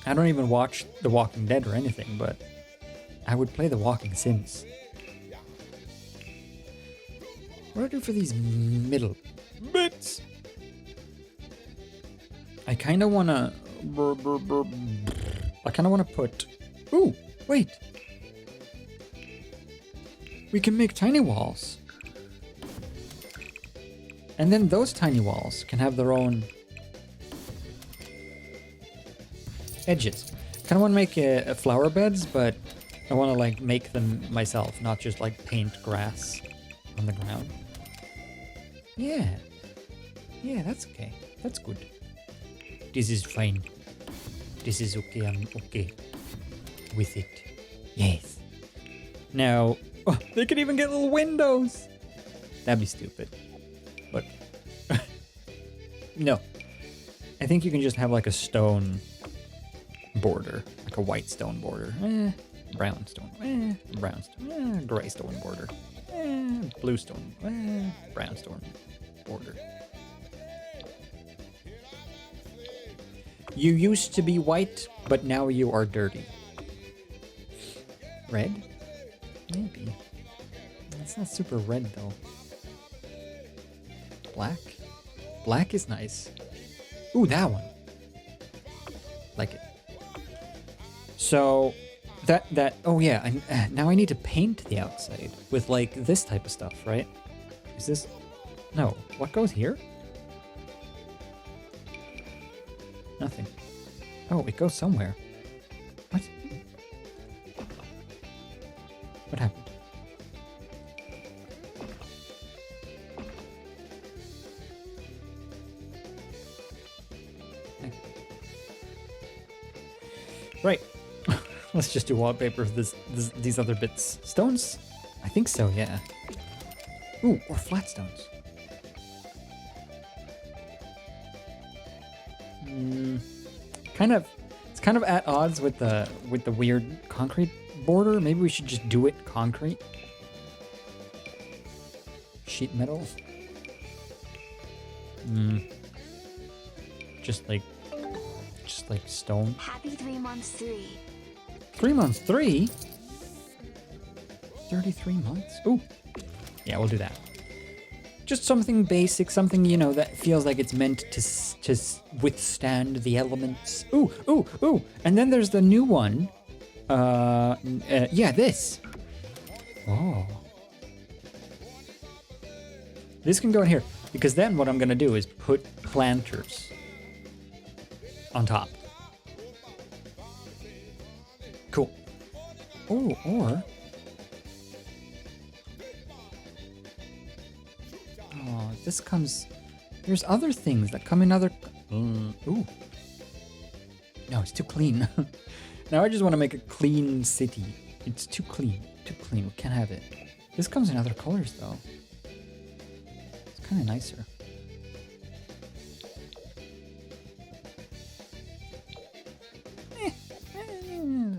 I don't even watch The Walking Dead or anything, but I would play The Walking Sims. What do I do for these middle bits? I kind of want to... put... Ooh, wait. We can make tiny walls. And then those tiny walls can have their own edges. Kind of want to make flower beds, but I want to like make them myself, not just like paint grass on the ground. Yeah. Yeah, that's okay. That's good. This is fine. This is okay. I'm okay with it. Yes. Now, oh, they could even get little windows. That'd be stupid. But no. I think you can just have like a stone border, like a white stone border. Brown stone. Brown stone. Gray stone border. Blue stone. Brown stone border. You used to be white, but now you are dirty. Red? Maybe. It's not super red though. Black? Black is nice. Ooh, that one. Like it. So oh yeah, now I need to paint the outside with like this type of stuff, right? Is this, no, what goes here? Nothing. Oh, it goes somewhere. What? What happened? Right. Let's just do wallpaper for these other bits. Stones? I think so, yeah. Ooh, or flat stones. It's kind of at odds with the weird concrete border. Maybe we should just do it concrete. Sheet metal. Just like stone. Happy 3 months 3. 3 months 3? 33 months? Ooh. Yeah, we'll do that. Just something basic, something, you know, that feels like it's meant to withstand the elements. Ooh, ooh, ooh. And then there's the new one. Yeah, this. Oh. This can go in here, because then what I'm going to do is put planters on top. Cool. Oh, or... Oh, this comes... There's other things that come in other... Ooh. No, it's too clean. Now I just want to make a clean city. It's too clean. Too clean. We can't have it. This comes in other colors, though. It's kind of nicer.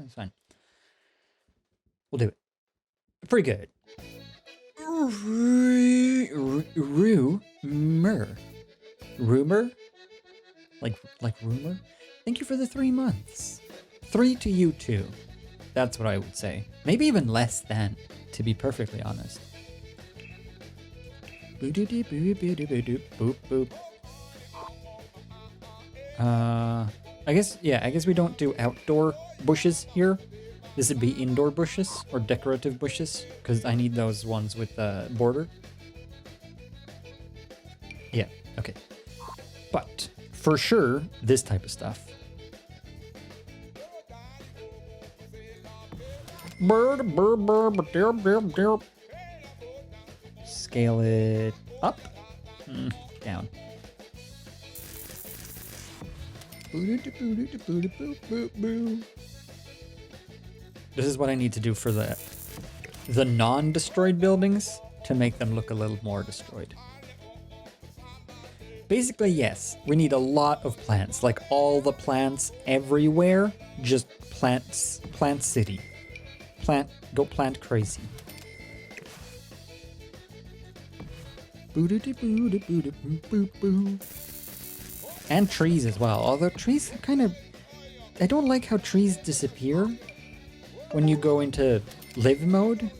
It's fine. We'll do it. Pretty good. Rumor? Like rumor? Thank you for the 3 months. 3 to you too. That's what I would say. Maybe even less than, to be perfectly honest. Boop boop. I guess we don't do outdoor bushes here. This would be indoor bushes or decorative bushes, because I need those ones with the border. Yeah, okay. But for sure, this type of stuff. Scale it up, down. This is what I need to do for the non-destroyed buildings to make them look a little more destroyed. Basically, yes, we need a lot of plants, like all the plants everywhere, just plants, plant city. Go plant crazy. And trees as well. Although trees are kind of... I don't like how trees disappear when you go into live mode.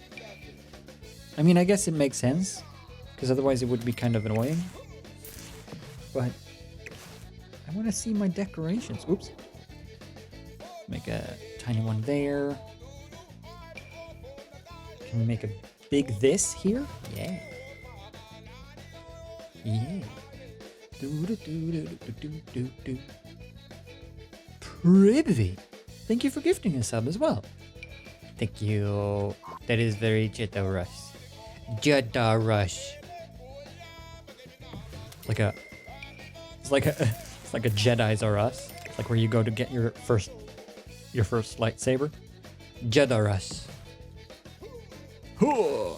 I mean, I guess it makes sense, because otherwise it would be kind of annoying. But I want to see my decorations. Oops. Make a tiny one there. Can we make a big this here? Yeah. Yeah. Privy. Thank you for gifting a sub as well. Thank you. That is very generous. Generous. It's like a Jedi's R Us. It's like where you go to get your first lightsaber. Generous. Huh.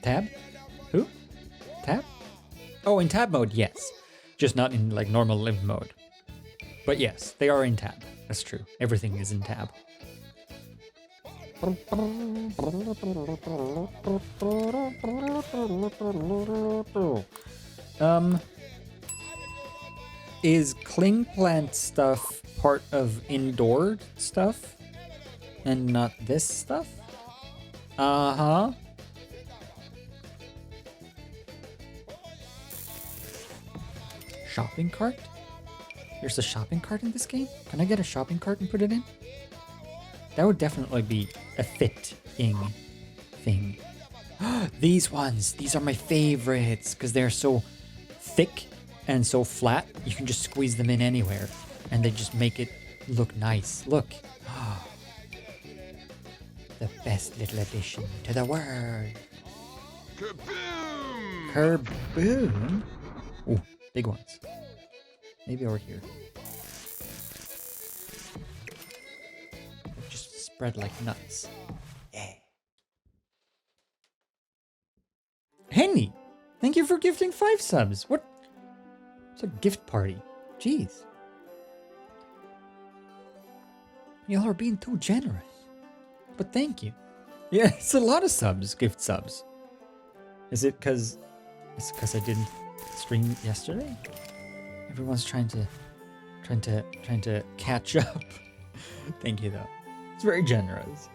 Tab? Who? Tab? Oh, in tab mode, yes. Just not in like normal live mode. But yes, they are in tab. That's true. Everything is in tab. Is cling plant stuff part of indoor stuff and not this stuff? Uh-huh. Shopping cart? There's a shopping cart in this game? Can I get a shopping cart and put it in? That would definitely be a fitting thing. These ones, these are my favorites because they're so thick and so flat. You can just squeeze them in anywhere and they just make it look nice. Look. The best little addition to the world. Kaboom! Kerboom? Ooh, big ones. Maybe over here. Just spread like nuts. Yeah. Henny! Thank you for gifting 5 subs. What? It's a gift party. Jeez. Y'all are being too generous. But thank you. Yeah, it's a lot of subs, gift subs. Is it because I didn't stream yesterday? Everyone's trying to catch up. Thank you though. It's very generous.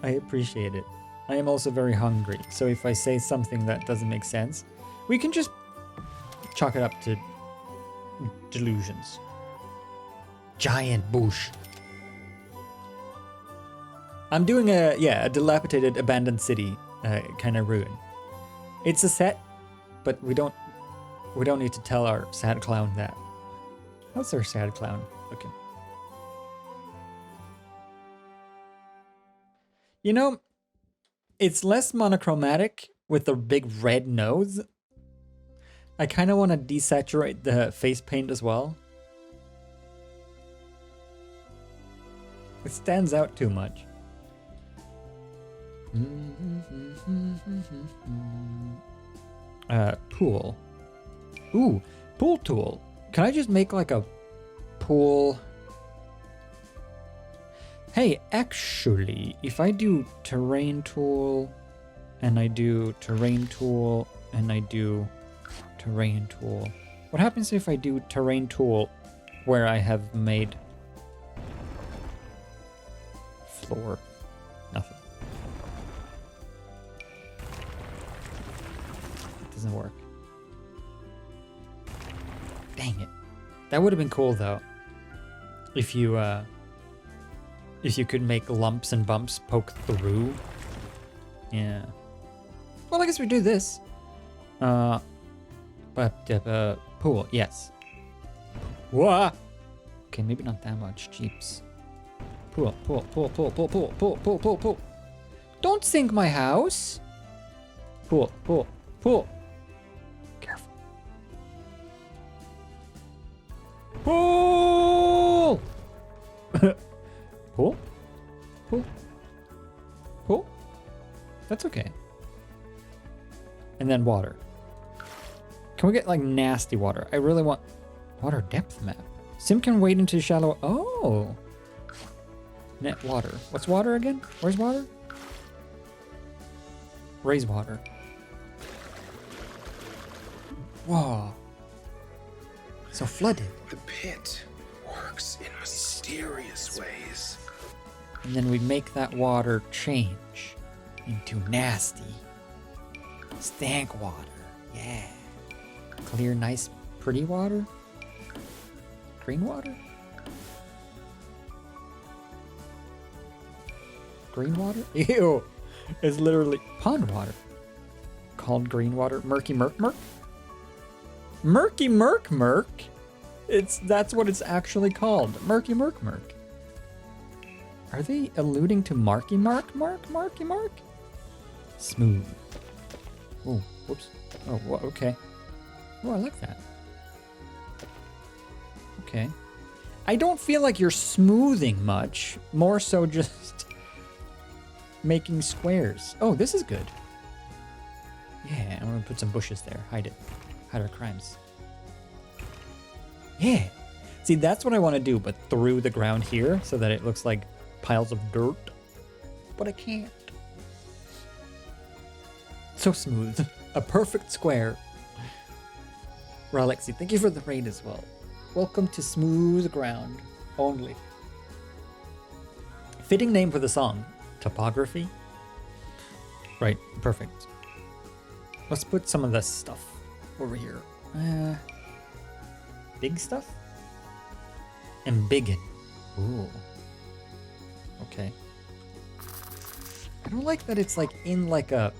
I appreciate it. I am also very hungry, so if I say something that doesn't make sense, we can just chalk it up to delusions. Giant bush. I'm doing a dilapidated abandoned city kind of ruin. It's a set, but we don't need to tell our sad clown that. How's our sad clown looking? You know, it's less monochromatic with the big red nose. I kind of want to desaturate the face paint as well. It stands out too much. Pool. Ooh, pool tool. Can I just make like a pool? Hey, actually, if I do terrain tool, and I do terrain tool, and I do terrain tool, what happens if I do terrain tool where I have made floor? Nothing. It doesn't work. Dang it. That would have been cool though. If you could make lumps and bumps poke through. Yeah. Well, I guess we do this. Pool, yes. Whoa! Okay, maybe not that much. Jeeps. Pool. Don't sink my house! Pool. Careful. Pool! Pool? That's okay. And then water. Can we get like nasty water? I really want Water depth map. Sim can wade into shallow. Oh. Net water. What's water again? Where's water? Raise water. Whoa. So flooded. The pit works in mysterious ways. And then we make that water change into nasty stank water. Yeah. Clear, nice, pretty water. Green water? Green water? Ew. It's literally pond water. Called green water. Murky murk murk? Murky murk murk? That's what it's actually called. Murky murk murk. Are they alluding to Marky Mark? Marky Mark? Smooth. Oh, whoops. Oh, okay. Oh, I like that. Okay. I don't feel like you're smoothing much. More so just making squares. Oh, this is good. Yeah, I'm gonna put some bushes there. Hide it. Hide our crimes. Yeah. See, that's what I want to do, but through the ground here so that it looks like piles of dirt. But I can't. So smooth. A perfect square. Ralexi, thank you for the raid as well. Welcome to smooth ground only. Fitting name for the song. Topography. Right, perfect. Let's put some of this stuff over here. Big stuff? Embiggen. Ooh. Okay. I don't like that it's like in like a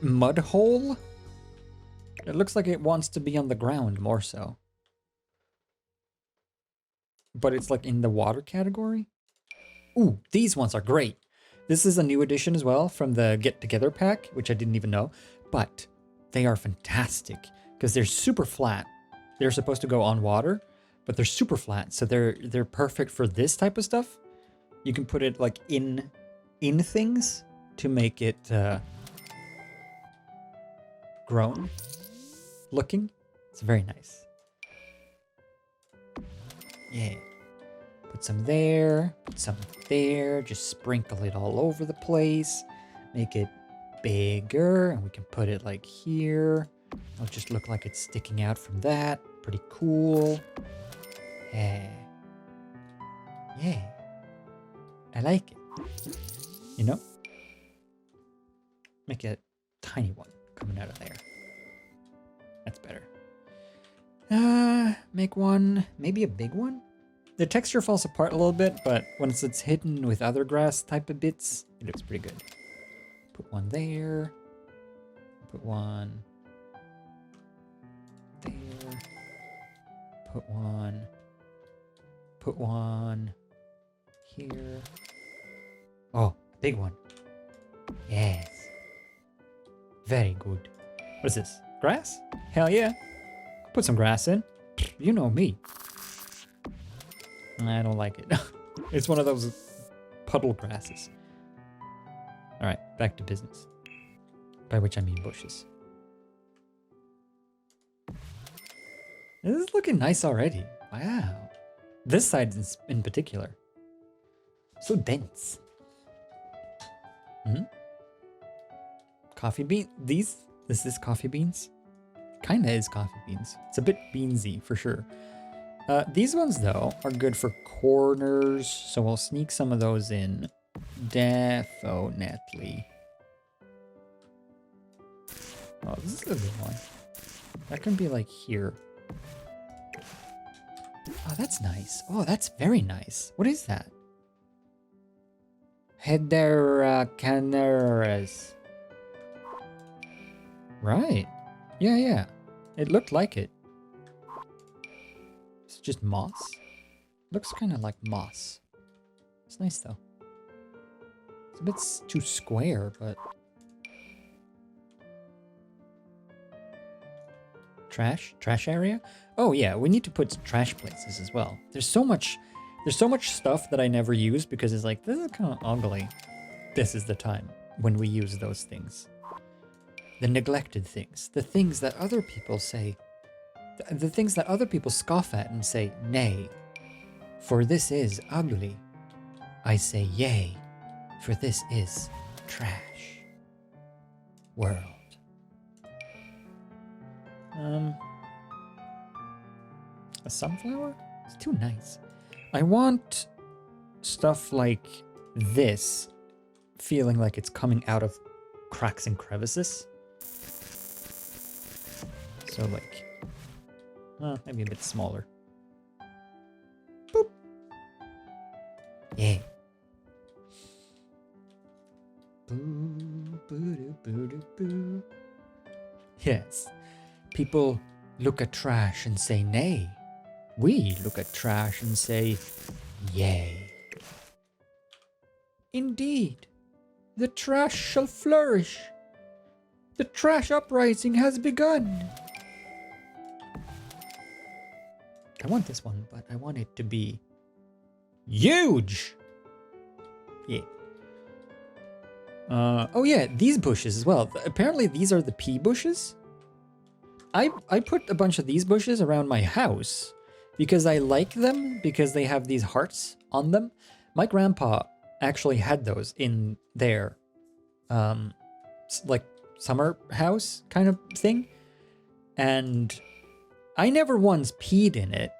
mud hole. It looks like it wants to be on the ground more so. But it's like in the water category. Ooh, these ones are great. This is a new edition as well from the Get Together pack, which I didn't even know. But they are fantastic because they're super flat. They're supposed to go on water, but they're super flat. So they're perfect for this type of stuff. You can put it like in things to make it grown looking. It's very nice. Yeah. Put some there, put some there, just sprinkle it all over the place. Make it bigger, and we can put it like here. It'll just look like it's sticking out from that. Pretty cool. Yeah. Yeah. I like it. You know? Make a tiny one coming out of there. That's better. Make one, maybe a big one? The texture falls apart a little bit, but once it's hidden with other grass type of bits, it looks pretty good. Put one there. Put one there. Put one. Put one here. Oh, a big one. Yes. Very good. What is this? Grass? Hell yeah. Put some grass in. You know me. I don't like it. It's one of those puddle grasses. All right, back to business. By which I mean bushes. This is looking nice already. Wow. This side in particular. So dense. Coffee bean? Is this coffee beans? Kinda is coffee beans. It's a bit beansy for sure. These ones though are good for corners, so we'll sneak some of those in. Definitely. Oh, this is a good one. That can be like here. Oh, that's nice. Oh, that's very nice. What is that? Hedera canaris. Right. Yeah. It looked like it. It's just moss. Looks kind of like moss. It's nice though. It's a bit too square, but... Trash area? Oh yeah, we need to put trash places as well. There's so much stuff that I never use because it's like, this is kind of ugly. This is the time when we use those things. The neglected things. The things that other people say, The things that other people scoff at and say, nay, for this is ugly. I say, yea, for this is trash. World. A sunflower? It's too nice. I want stuff like this feeling like it's coming out of cracks and crevices. So like, maybe a bit smaller. Boop. Yeah. Boo, boo, boo, boo, boo. Yes. People look at trash and say nay. We look at trash and say yay. Indeed, the trash shall flourish. The trash uprising has begun. I want this one, but I want it to be huge. Yeah. Oh yeah, these bushes as well. Apparently these are the pea bushes. I put a bunch of these bushes around my house because I like them because they have these hearts on them. My grandpa actually had those in their like summer house kind of thing. And I never once peed in it.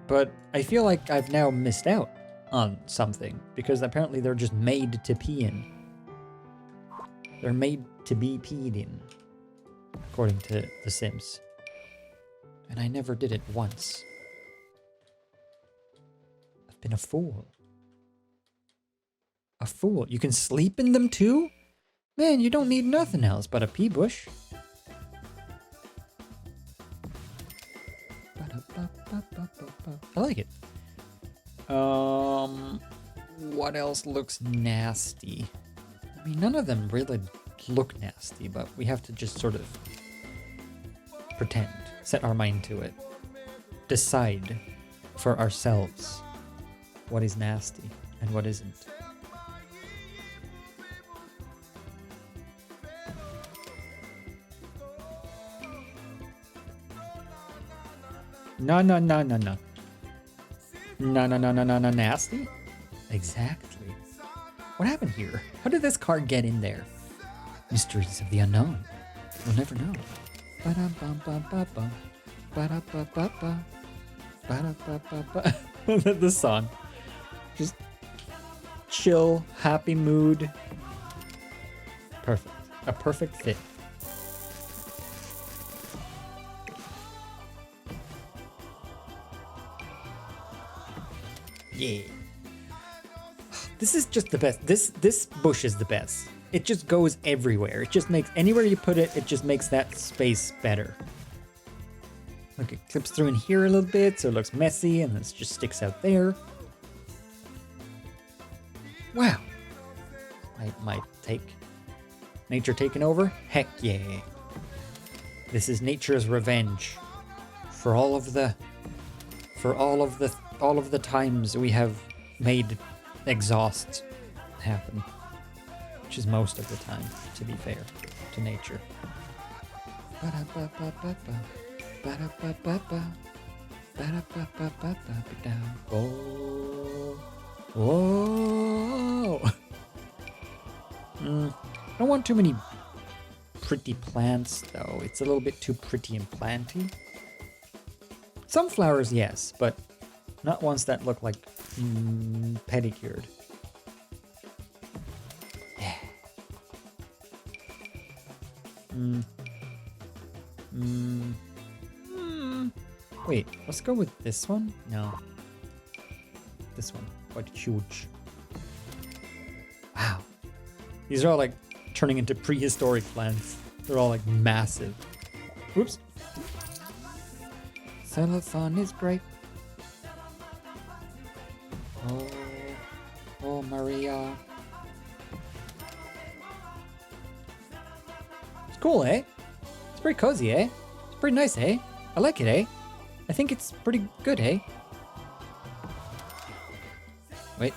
But I feel like I've now missed out on something because apparently they're just made to pee in. They're made to be peed in, according to The Sims. And I never did it once. I've been a fool. A fool. You can sleep in them too? Man, you don't need nothing else but a pea bush. I like it. What else looks nasty? I mean, none of them really look nasty, but we have to just sort of pretend, set our mind to it, decide for ourselves what is nasty and what isn't. No. No, nasty? Exactly. What happened here? How did this card get in there? Mysteries of the unknown. We'll never know. Ba-da-bum-bum-ba-bum. Ba-da-ba-ba-ba. Ba-da-ba-ba-ba. The song. Just chill, happy mood. Perfect. A perfect fit. Yeah. This is just the best. This bush is the best. It just goes everywhere. It just makes, anywhere you put it, it just makes that space better. Look, it clips through in here a little bit, so it looks messy, and it just sticks out there. Wow. My take. Nature taking over? Heck yeah. This is nature's revenge for all of the times we have made exhaust happen, which is most of the time, to be fair to nature. Oh. I don't want too many pretty plants though. It's a little bit too pretty and planty. Some flowers, yes, but not ones that look like pedicured. Yeah. Wait, let's go with this one? No. This one. Quite huge. Wow. These are all like turning into prehistoric plants. They're all like massive. Whoops. Cellophane is great. Oh, Maria. It's cool, eh? It's pretty cozy, eh? It's pretty nice, eh? I like it, eh? I think it's pretty good, eh? Wait.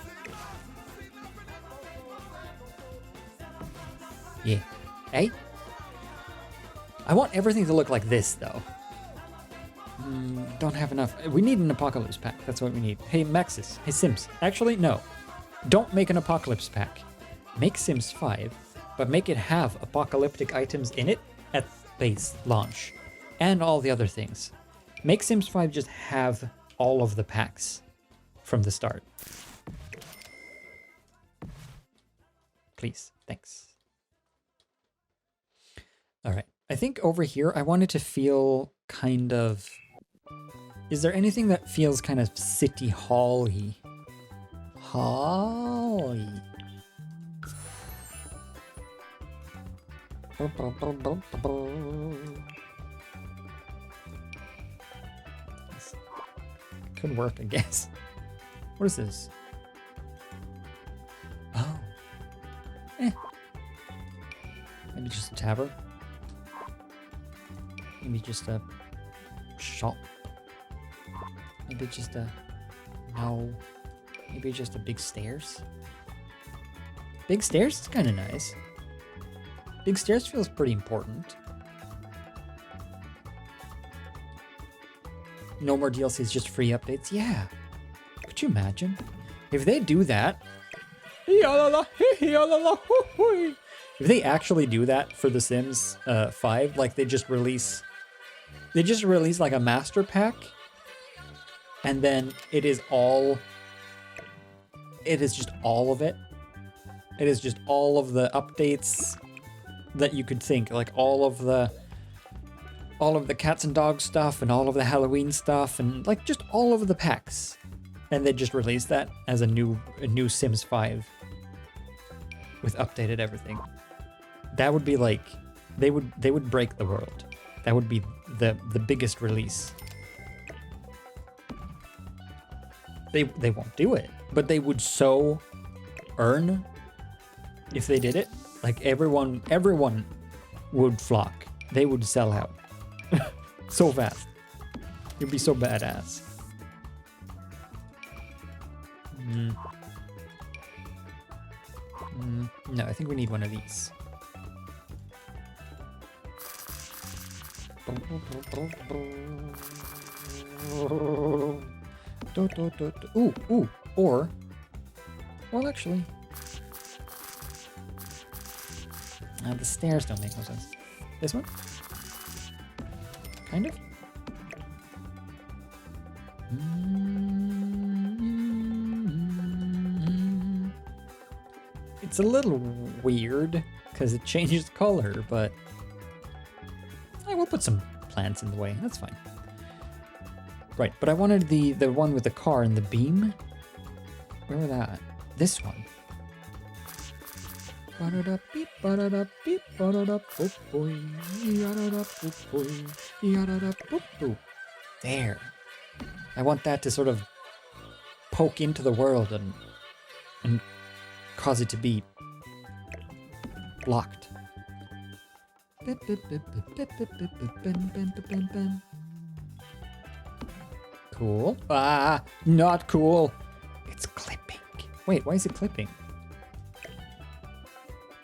Yeah. Eh? I want everything to look like this, though. Don't have enough. We need an apocalypse pack. That's what we need. Hey, Maxis. Hey, Sims. Actually, no. Don't make an apocalypse pack. Make Sims 5, but make it have apocalyptic items in it at base launch. And all the other things. Make Sims 5 just have all of the packs from the start. Please. Thanks. All right. I think over here, I want it to feel kind of... Is there anything that feels kind of city hall-y? Hall-y. This could work, I guess. What is this? Oh. Maybe just a tavern? Maybe just a shop? Maybe just a... No. Maybe just a big stairs? Big stairs is kind of nice. Big stairs feels pretty important. No more DLCs, just free updates? Yeah. Could you imagine? If they do that... If they actually do that for The Sims 5, like they just release like a master pack, and then it is just all of it. It is just all of the updates that you could think, like all of the cats and dogs stuff and all of the Halloween stuff and like just all of the packs. And they just release that as a new Sims 5 with updated everything. That would be like they would break the world. That would be the biggest release. They won't do it, but they would so earn if they did it. Like everyone would flock. They would sell out so fast. It'd be so badass. No, I think we need one of these. Ooh, or, well, actually, the stairs don't make no sense. This one? Kind of? It's a little weird because it changes color, but I will put some plants in the way. That's fine. Right, but I wanted the one with the car and the beam. Where was that? This one. There. I want that to sort of poke into the world and cause it to be blocked. Cool. Ah, not cool. It's clipping. Wait, why is it clipping?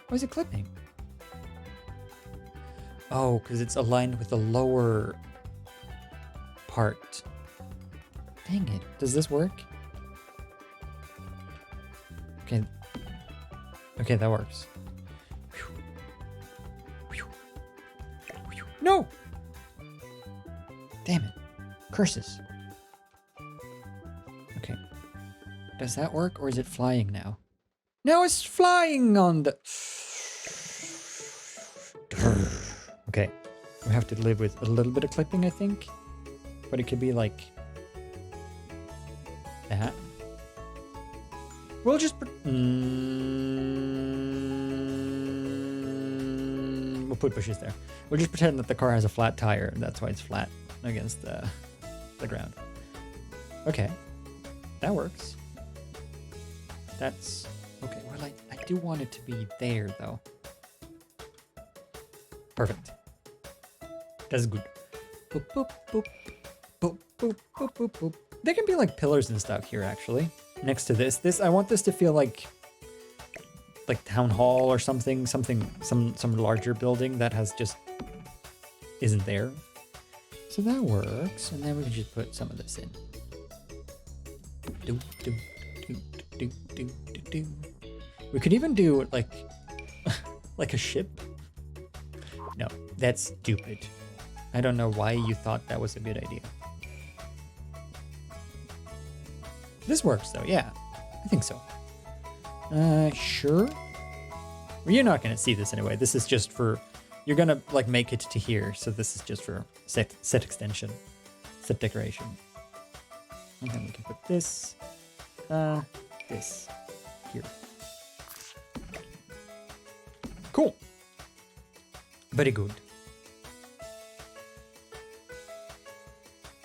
Why is it clipping? Oh, because it's aligned with the lower part. Dang it. Does this work? Okay. Okay, that works. No! Damn it. Curses. Okay. Does that work or is it flying now? No, it's flying on the... Okay. We have to live with a little bit of clipping, I think. But it could be like... that. We'll just... We'll put bushes there. We'll just pretend that the car has a flat tire, and that's why it's flat against the ground. Okay. That works. That's... Okay, well, I do want it to be there, though. Perfect. That's good. Boop, boop, boop. Boop, boop, boop, boop, boop. There can be, like, pillars and stuff here, actually. Next to this. I want this to feel like town hall or something, some larger building that has just isn't there. So that works, and then we can just put some of this in. Do, do, do, do, do, do, do. We could even do like like a ship. No, that's stupid. I don't know why you thought that was a good idea. This works though, yeah. I think so. Sure. Well, you're not gonna see this anyway. This is just for, you're gonna like make it to here. So this is just for set extension, set decoration. And then we can put this, this here. Cool. Very good.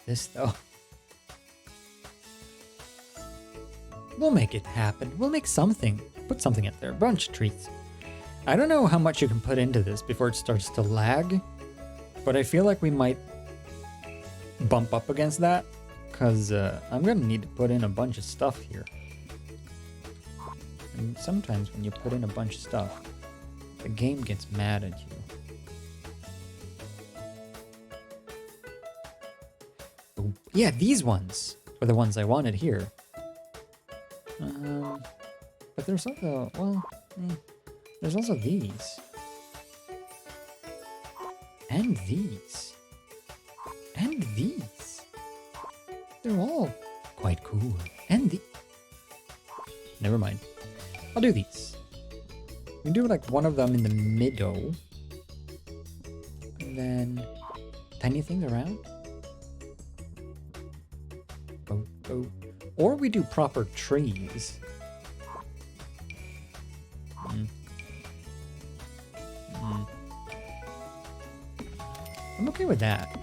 This though. We'll make it happen. We'll make something. Put something up there. A bunch of trees. I don't know how much you can put into this before it starts to lag, but I feel like we might bump up against that because I'm going to need to put in a bunch of stuff here. And sometimes when you put in a bunch of stuff, the game gets mad at you. Yeah, these ones were the ones I wanted here. But there's also, well, there's also these. And these. And these. They're all quite cool. And the... Never mind. I'll do these. We can do like one of them in the middle. And then tiny things around. Oh. Or we do proper trees. I'm okay with that.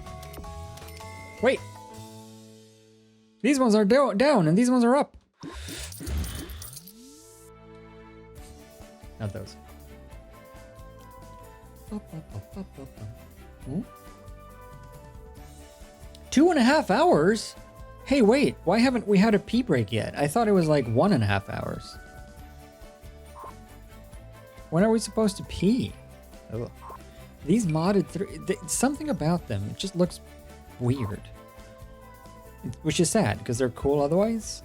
Wait. These ones are down and these ones are up. Not those. Hmm? 2.5 hours? Hey, wait, why haven't we had a pee break yet? I thought it was like 1.5 hours. When are we supposed to pee? Ugh. These modded something about them, it just looks weird. Which is sad, because they're cool otherwise.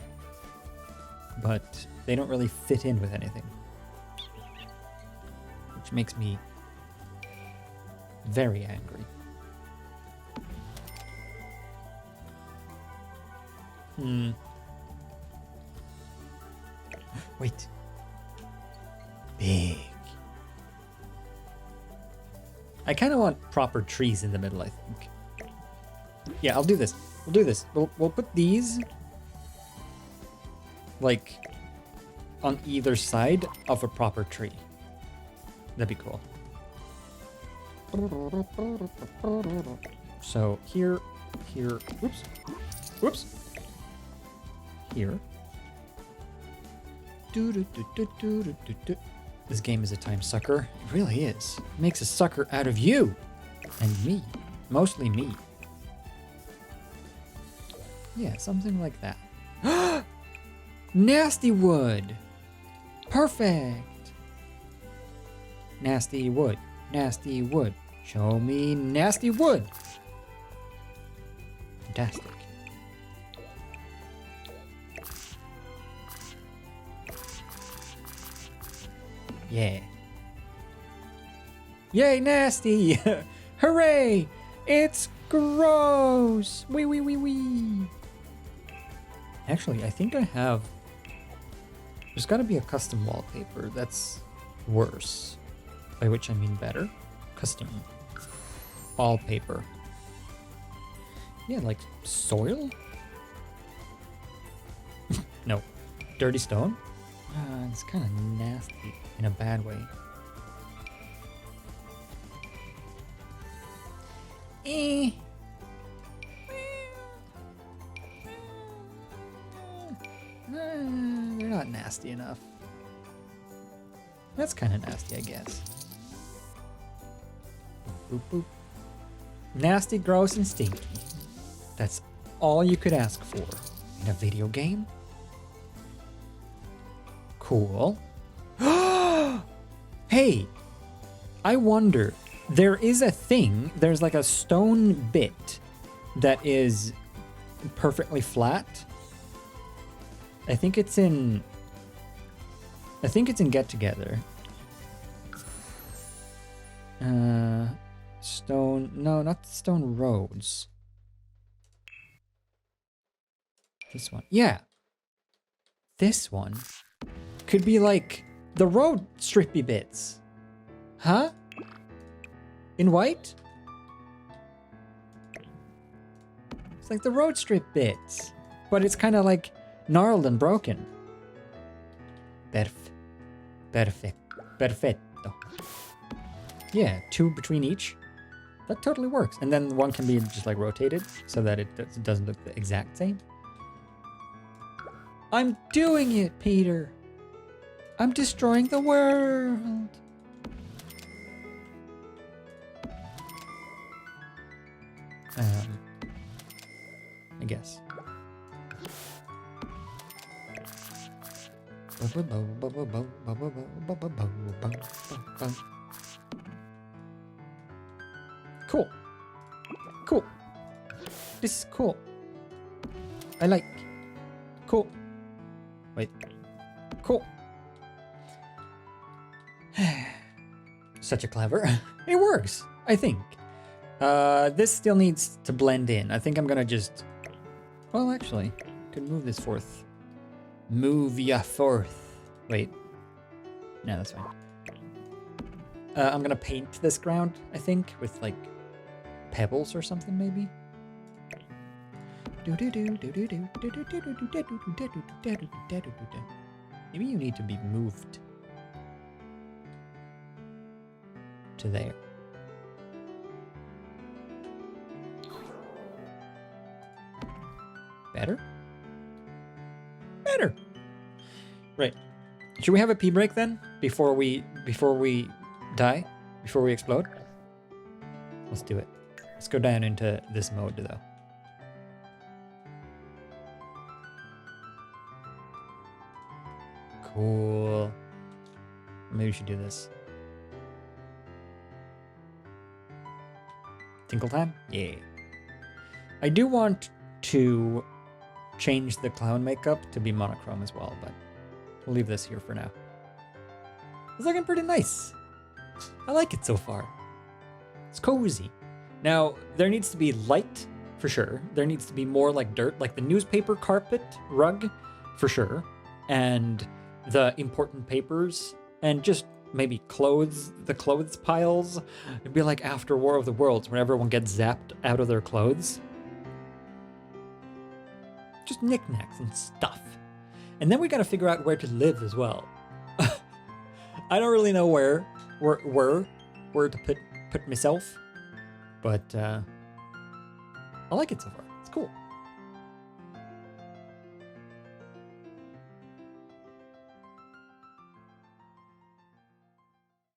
But they don't really fit in with anything. Which makes me very angry. Wait. Big. I kind of want proper trees in the middle, I think. Yeah, I'll do this. We'll do this. We'll put these like on either side of a proper tree. That'd be cool. So here, whoops. Here. This game is a time sucker. It really is. It makes a sucker out of you and me. Mostly me. Yeah, something like that. Nasty wood. Perfect. Nasty wood. Nasty wood. Show me nasty wood. Fantastic. Yeah. Yay, nasty! Hooray! It's gross! Wee. Actually, I think I have... There's gotta be a custom wallpaper that's worse. By which I mean better. Custom wallpaper. Yeah, like soil? No. Dirty stone? It's kind of nasty in a bad way. They're not nasty enough. That's kind of nasty, I guess. Boop, boop. Nasty, gross, and stinky. That's all you could ask for in a video game? Cool. Hey, I wonder, there is a thing, there's like a stone bit that is perfectly flat. I think it's in Get Together. Stone, no, not Stone Roads. This one, yeah. This one could be like the road strippy bits. Huh? In white? It's like the road strip bits, but it's kind of like gnarled and broken. Perfetto. Yeah, 2 between each. That totally works. And then one can be just like rotated so that it doesn't look the exact same. I'm doing it, Peter. I'm destroying the world. I guess. Cool. Cool. This is cool. I like. Cool. Wait. Cool. Such a clever. It works, I think. This still needs to blend in. I think I'm gonna just... Well, actually, could move this forth. Move ya forth. Wait. No, that's fine. I'm gonna paint this ground, I think, with like pebbles or something, maybe. Maybe you need to be moved to there. Better? Better. Right. Should we have a pee break then? Before we die? Before we explode? Let's do it. Let's go down into this mode though. Cool. Maybe we should do this. Tinkle time? Yeah. I do want to change the clown makeup to be monochrome as well, but we'll leave this here for now. It's looking pretty nice. I like it so far. It's cozy. Now, there needs to be light, for sure. There needs to be more like dirt, like the newspaper carpet rug, for sure. And the important papers, and just maybe clothes, the clothes piles. It'd be like after War of the Worlds, when everyone gets zapped out of their clothes. Just knickknacks and stuff. And then we gotta figure out where to live as well. I don't really know where to put myself, but I like it so far. It's cool.